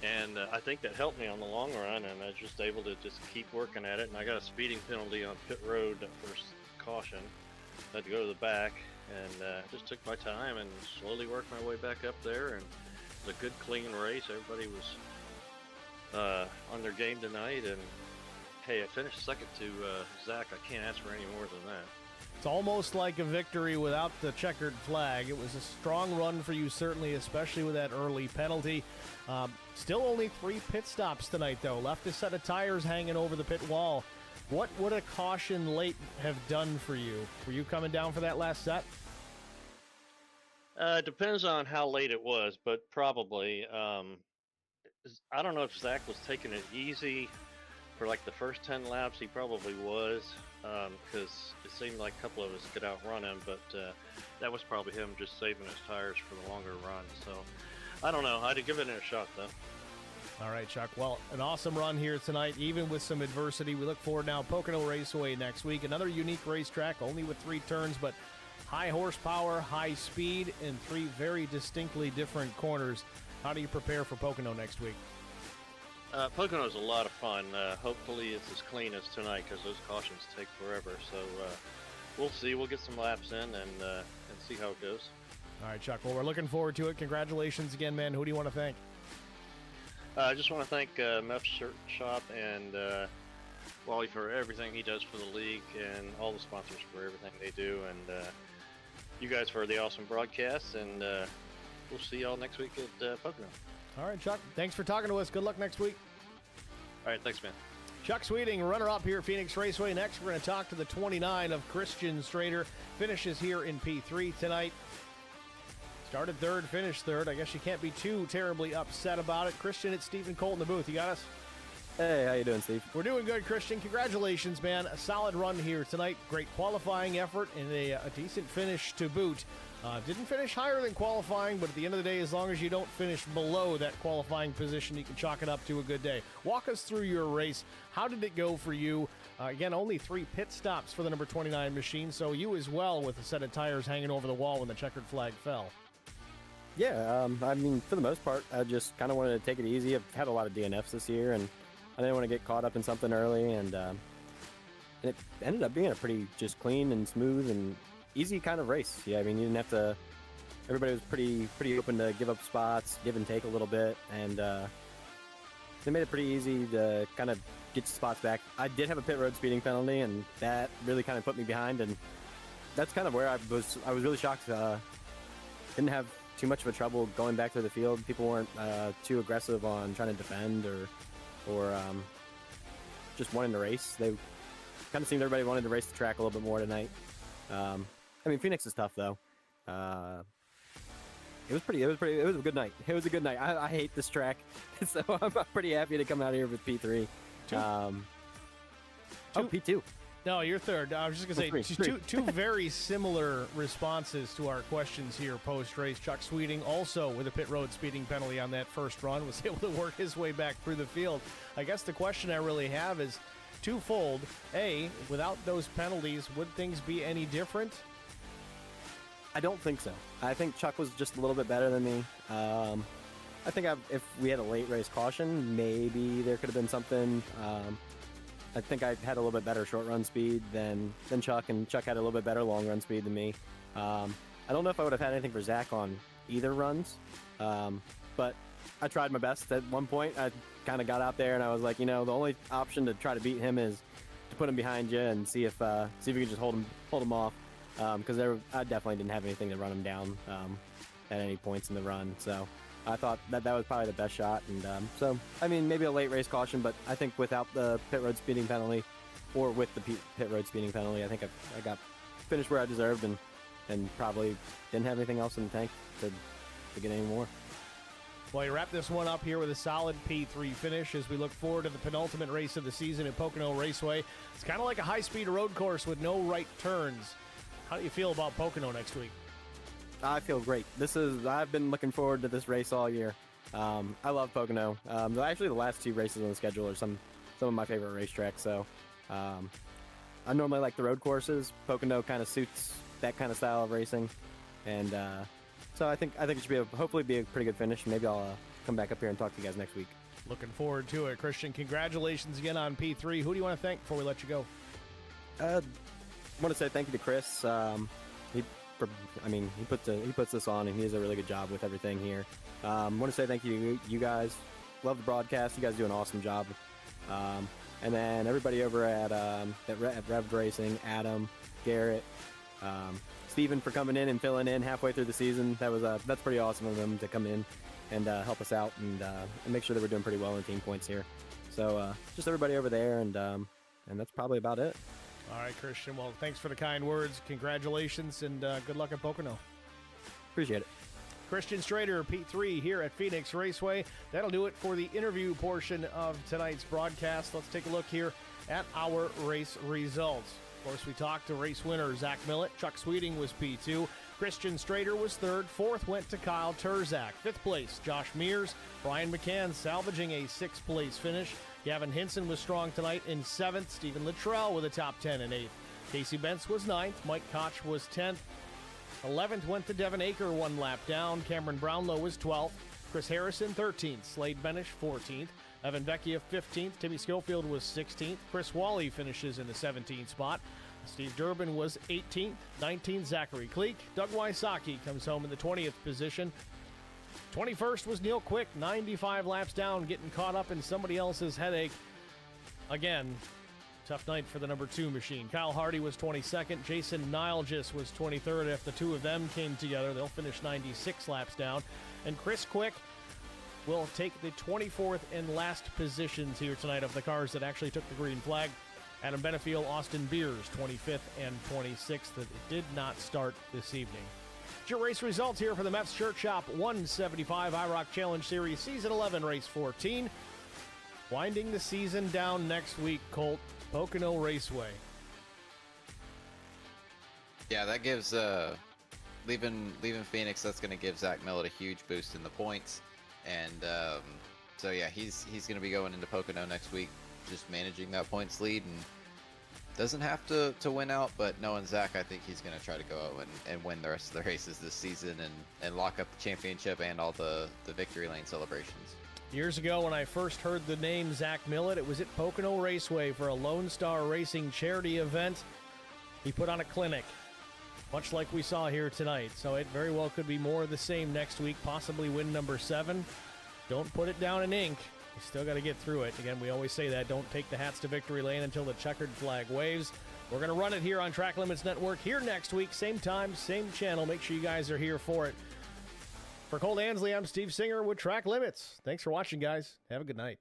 And I think that helped me on the long run, and I was just able to just keep working at it. And I got a speeding penalty on pit road that first caution. I had to go to the back, and just took my time and slowly worked my way back up there. And it was a good, clean race. Everybody was on their game tonight, and hey, I finished second to Zach. I can't ask for any more than that. It's almost like a victory without the checkered flag. It was a strong run for you, certainly, especially with that early penalty. Still only 3 pit stops tonight, though. Left a set of tires hanging over the pit wall. What would a caution late have done for you? Were you coming down for that last set? Depends on how late it was, but probably. I don't know if Zach was taking it easy for like the first 10 laps. He probably was, because it seemed like a couple of us could outrun him, but that was probably him just saving his tires for the longer run. So I don't know. I'd give it a shot, though. All right, Chuck. Well, an awesome run here tonight, even with some adversity. We look forward now Pocono Raceway next week. Another unique racetrack, only with 3 turns, but high horsepower, high speed, and 3 very distinctly different corners. How do you prepare for Pocono next week? Pocono is a lot of fun. Hopefully it's as clean as tonight, because those cautions take forever. So we'll see. We'll get some laps in and see how it goes. All right, Chuck. Well, we're looking forward to it. Congratulations again, man. Who do you want to thank? I just want to thank Meff Shirt Shop and Wally for everything he does for the league, and all the sponsors for everything they do, and you guys for the awesome broadcast, and we'll see y'all next week at Pocono. All right, Chuck. Thanks for talking to us. Good luck next week. All right, thanks, man. Chuck Sweeting, runner-up here at Phoenix Raceway. Next, we're going to talk to the 29 of Christian Strader. Finishes here in P3 tonight. Started third, finished third. I guess you can't be too terribly upset about it. Christian, it's Stephen Colt in the booth. You got us? Hey, how you doing, Steve? We're doing good, Christian. Congratulations, man. A solid run here tonight. Great qualifying effort and a decent finish to boot. Didn't finish higher than qualifying, but at the end of the day, as long as you don't finish below that qualifying position, you can chalk it up to a good day. Walk us through your race. How did it go for you? Again, only 3 pit stops for the number 29 machine, so you as well with a set of tires hanging over the wall when the checkered flag fell. Yeah, I mean, for the most part, I just kind of wanted to take it easy. I've had a lot of DNFs this year, and I didn't want to get caught up in something early, and it ended up being a pretty just clean and smooth and easy kind of race. Yeah, I mean, you didn't have to. Everybody was pretty open to give up spots, give and take a little bit, and they made it pretty easy to kind of get spots back. I did have a pit road speeding penalty, and that really kind of put me behind, and that's kind of where I was really shocked. Didn't have too much of a trouble going back through the field. People weren't too aggressive on trying to defend or just wanting to race. They kind of seemed everybody wanted to race the track a little bit more tonight. I mean, Phoenix is tough though. It was a good night. It was a good night. I hate this track, so I'm pretty happy to come out here with P3. P2. No, you're third. I was just going to say, two very similar responses to our questions here post-race. Chuck Sweeting, also with a pit road speeding penalty on that first run, was able to work his way back through the field. I guess the question I really have is twofold. A, without those penalties, would things be any different? I don't think so. I think Chuck was just a little bit better than me. I think if we had a late race caution, maybe there could have been something. I think I had a little bit better short run speed than Chuck, and Chuck had a little bit better long run speed than me. I don't know if I would have had anything for Zach on either runs, but I tried my best. At one point, I kind of got out there and I was like, the only option to try to beat him is to put him behind you and see if we could just hold him off, because I definitely didn't have anything to run him down at any points in the run. So I thought that was probably the best shot, and so I mean, maybe a late race caution, but I think without the pit road speeding penalty, or with the pit road speeding penalty, I think I got finished where I deserved, and probably didn't have anything else in the tank to get any more. Well, you wrap this one up here with a solid P3 finish as we look forward to the penultimate race of the season at Pocono Raceway. It's kind of like a high-speed road course with no right turns. How do you feel about Pocono next week? I feel great. I've been looking forward to this race all year. I love Pocono. Actually, the last 2 races on the schedule are some of my favorite racetracks. So I normally like the road courses. Pocono kind of suits that kind of style of racing, and so I think it should hopefully be a pretty good finish. Maybe I'll come back up here and talk to you guys next week. Looking forward to it, Christian. Congratulations again on P3. Who do you want to thank before we let you go? I want to say thank you to Chris. He puts this on, and he does a really good job with everything here. I want to say thank you to you guys. Love the broadcast. You guys do an awesome job. And then everybody over at Rev Racing, Adam, Garrett, Steven for coming in and filling in halfway through the season. That's pretty awesome of them to come in and help us out and make sure that we're doing pretty well in team points here. So just everybody over there, and that's probably about it. All right, Christian. Well, thanks for the kind words. Congratulations, and good luck at Pocono. Appreciate it. Christian Strader, P3 here at Phoenix Raceway. That'll do it for the interview portion of tonight's broadcast. Let's take a look here at our race results. Of course, we talked to race winner Zach Millett. Chuck Sweeting was P2. Christian Strader was third. Fourth went to Kyle Turzak. Fifth place, Josh Mears. Brian McCann salvaging a sixth place finish. Gavin Hinson was strong tonight in seventh. Stephen Luttrell with a top 10 in eighth. Casey Bentz was ninth. Mike Koch was 10th. 11th went to Devin Aker, 1 lap down. Cameron Brownlow was 12th. Chris Harrison, 13th. Slade Benish, 14th. Evan Vecchia, 15th. Timmy Schofield was 16th. Chris Wally finishes in the 17th spot. Steve Durbin was 18th, 19th Zachary Cleek. Doug Wysocki comes home in the 20th position. 21st was Neil Quick, 95 laps down, getting caught up in somebody else's headache. Again, tough night for the number 2 machine. Kyle Hardy was 22nd. Jason Nilgis was 23rd. If the two of them came together, they'll finish 96 laps down. And Chris Quick will take the 24th and last positions here tonight of the cars that actually took the green flag. Adam Benefiel, Austin Beers, 25th and 26th. That did not start this evening. Your race results here for the Meff's Shirt Shop 175 IROC Challenge Series Season 11, Race 14. Winding the season down next week, Colt, Pocono Raceway. Yeah, that gives leaving Phoenix. That's going to give Zach Millett a huge boost in the points, and so yeah, he's going to be going into Pocono next week, just managing that points lead, and doesn't have to win out, but knowing Zach, I think he's going to try to go out and win the rest of the races this season and lock up the championship and all the victory lane celebrations. Years ago, when I first heard the name Zach Millett, it was at Pocono Raceway for a Lone Star Racing charity event. He put on a clinic, much like we saw here tonight. So it very well could be more of the same next week, possibly win number 7. Don't put it down in ink. You still got to get through it. Again, we always say that. Don't take the hats to victory lane until the checkered flag waves. We're going to run it here on Track Limits Network here next week. Same time, same channel. Make sure you guys are here for it. For Colt Ansley, I'm Steve Singer with Track Limits. Thanks for watching, guys. Have a good night.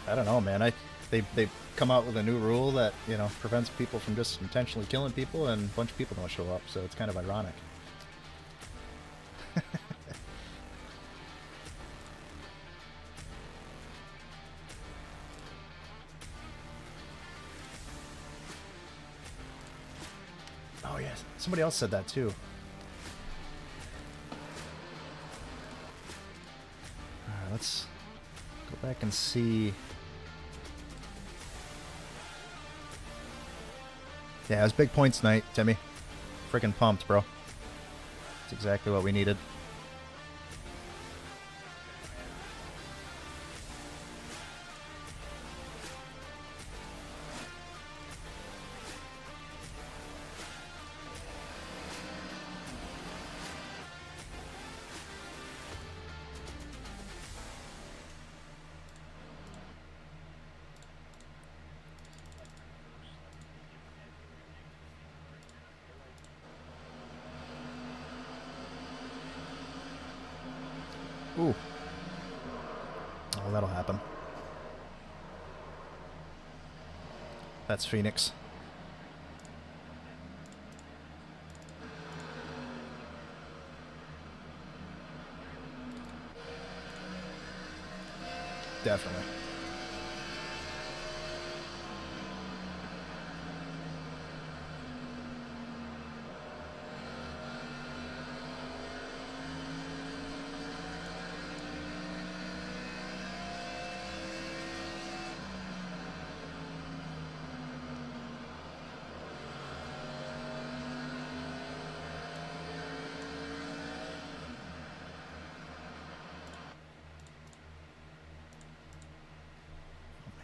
I don't know, man. They come out with a new rule that, you know, prevents people from just intentionally killing people, and a bunch of people don't show up, so it's kind of ironic. Oh yes, somebody else said that too. All right, let's go back and see. Yeah, it was big points night, Timmy. Freaking pumped, bro. That's exactly what we needed. Ooh. Oh, that'll happen. That's Phoenix. Definitely.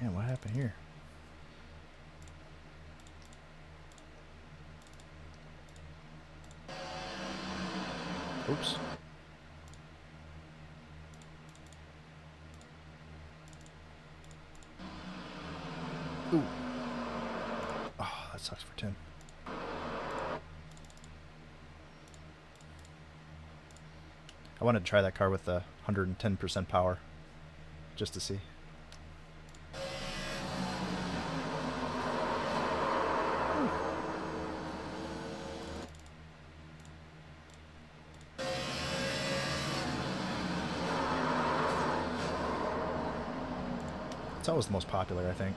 Man, what happened here? Oops. Ooh. Oh, that sucks for Tim. I wanted to try that car with the 110% power, just to see. It's always the most popular, I think.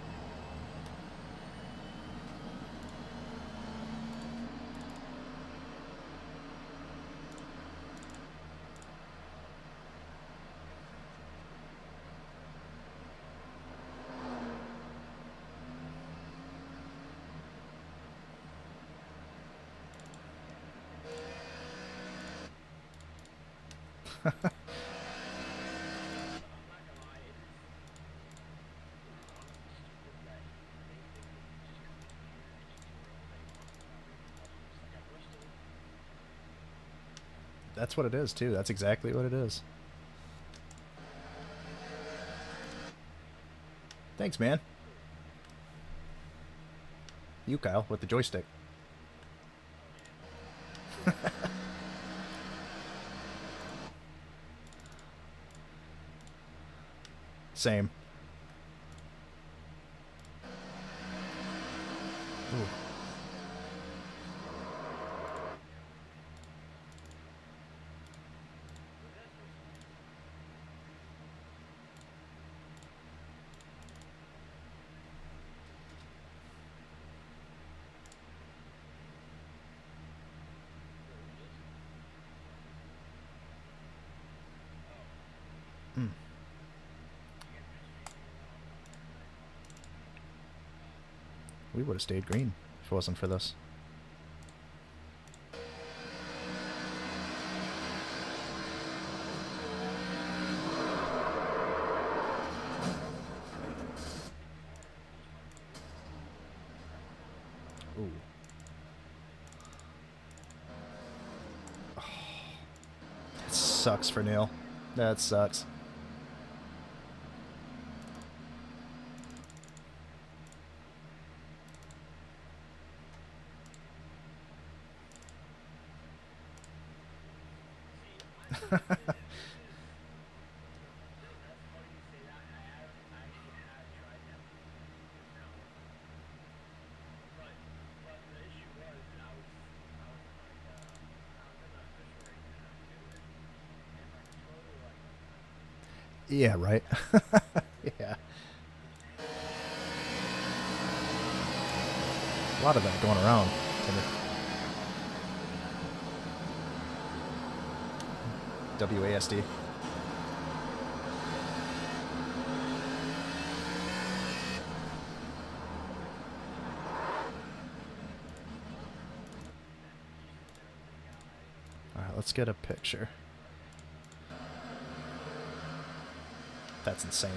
That's what it is, too. That's exactly what it is. Thanks, man. You, Kyle, with the joystick. Same. Ooh. We would have stayed green if it wasn't for this. Ooh. Oh. That sucks for Neil. That sucks. Yeah, right. Yeah. A lot of that going around. WASD. Alright, let's get a picture. That's insane.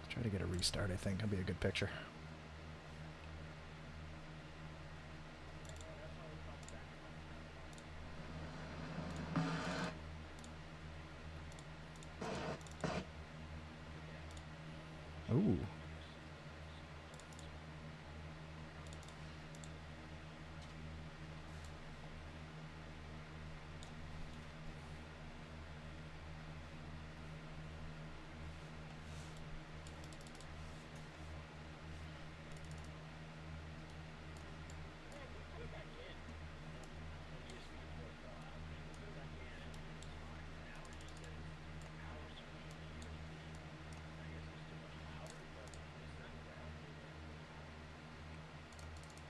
Try to get a restart, I think. That'd be a good picture. Ooh.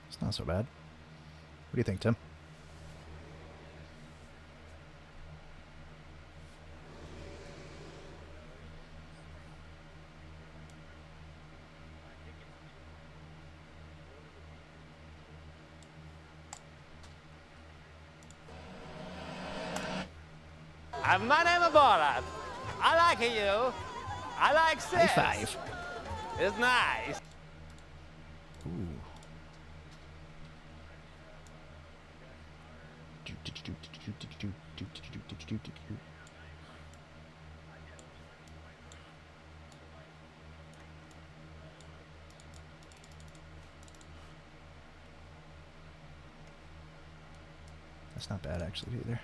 It's not so bad. What do you think, Tim? My name is Borat. I like you. I like sex. High five. It's nice. That's not bad actually either.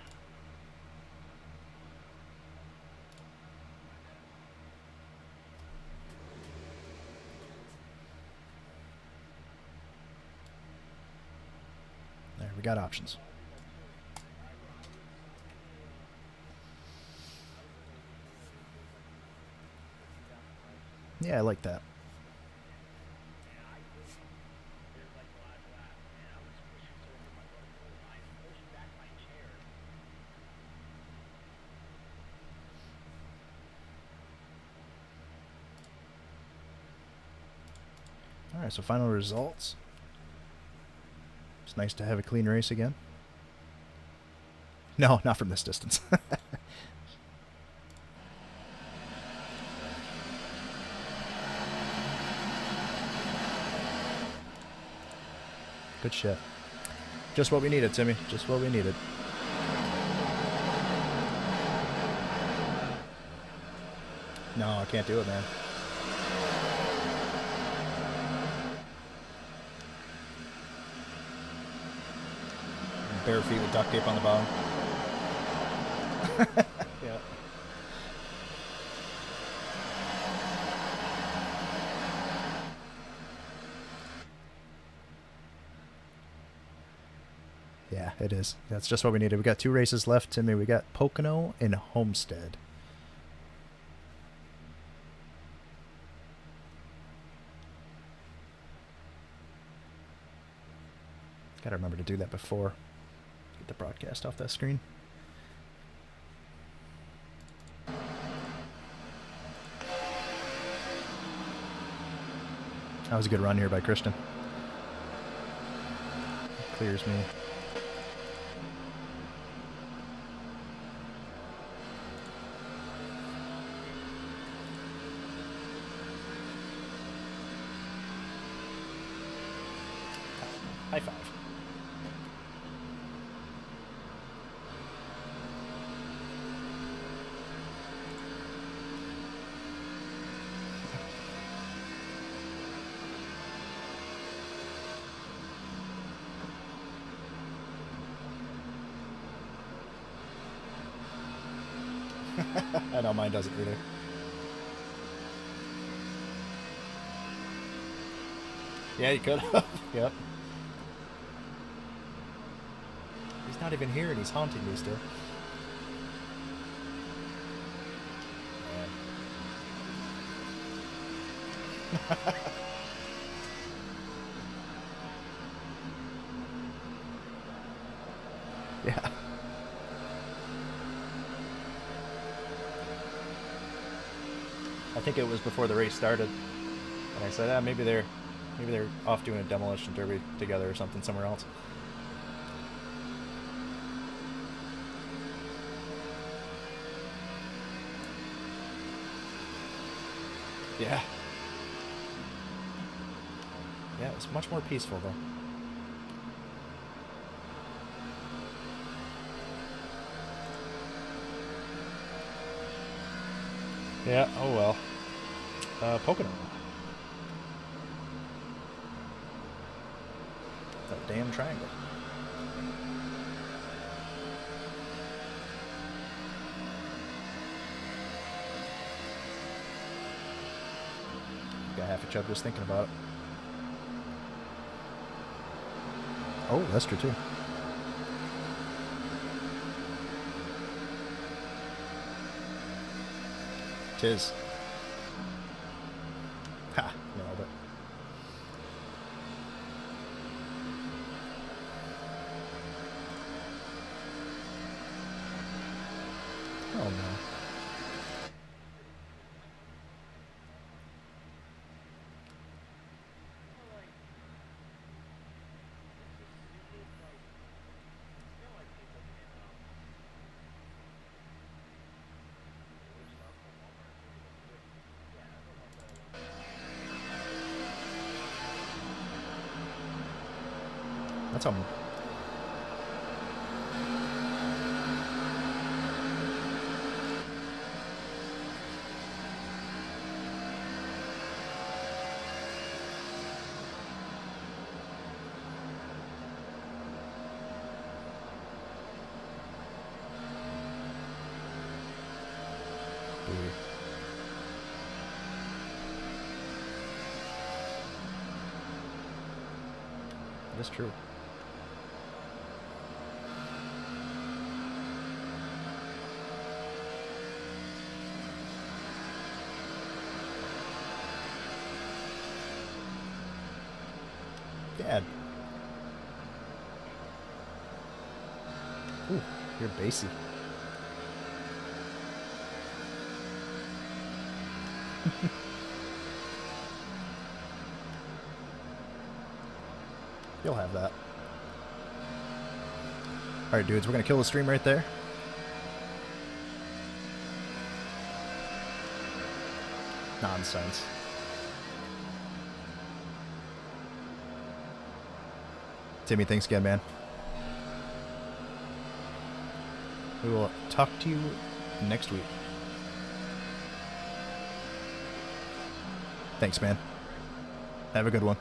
There, we got options. Yeah, I like that. All right, so final results. It's nice to have a clean race again. No, not from this distance. Good shit. Just what we needed, Timmy. Just what we needed. No, I can't do it, man. Bare feet with duct tape on the bottom. Yeah. Yeah, it is. That's just what we needed. We got 2 races left, Timmy. We got Pocono and Homestead. Gotta remember to do that before. Get the broadcast off that screen. That was a good run here by Christian. Clears me. High five. I know mine doesn't either. Yeah, you could have. Yep. He's not even here and he's haunting me still. Yeah. I think it was before the race started, and I said, ah, maybe they're off doing a demolition derby together or something somewhere else. Yeah. Yeah, it was much more peaceful though. Yeah, oh well. Pocono. That damn triangle. Got half a chub just thinking about it. Oh, that's true too. Tis. Ha, nailed it. Oh no. That's a... That's true. Dad. Ooh, you're bassy. You'll have that. Alright, dudes, we're gonna kill the stream right there. Nonsense. Timmy, thanks again, man. We will talk to you next week. Thanks, man. Have a good one.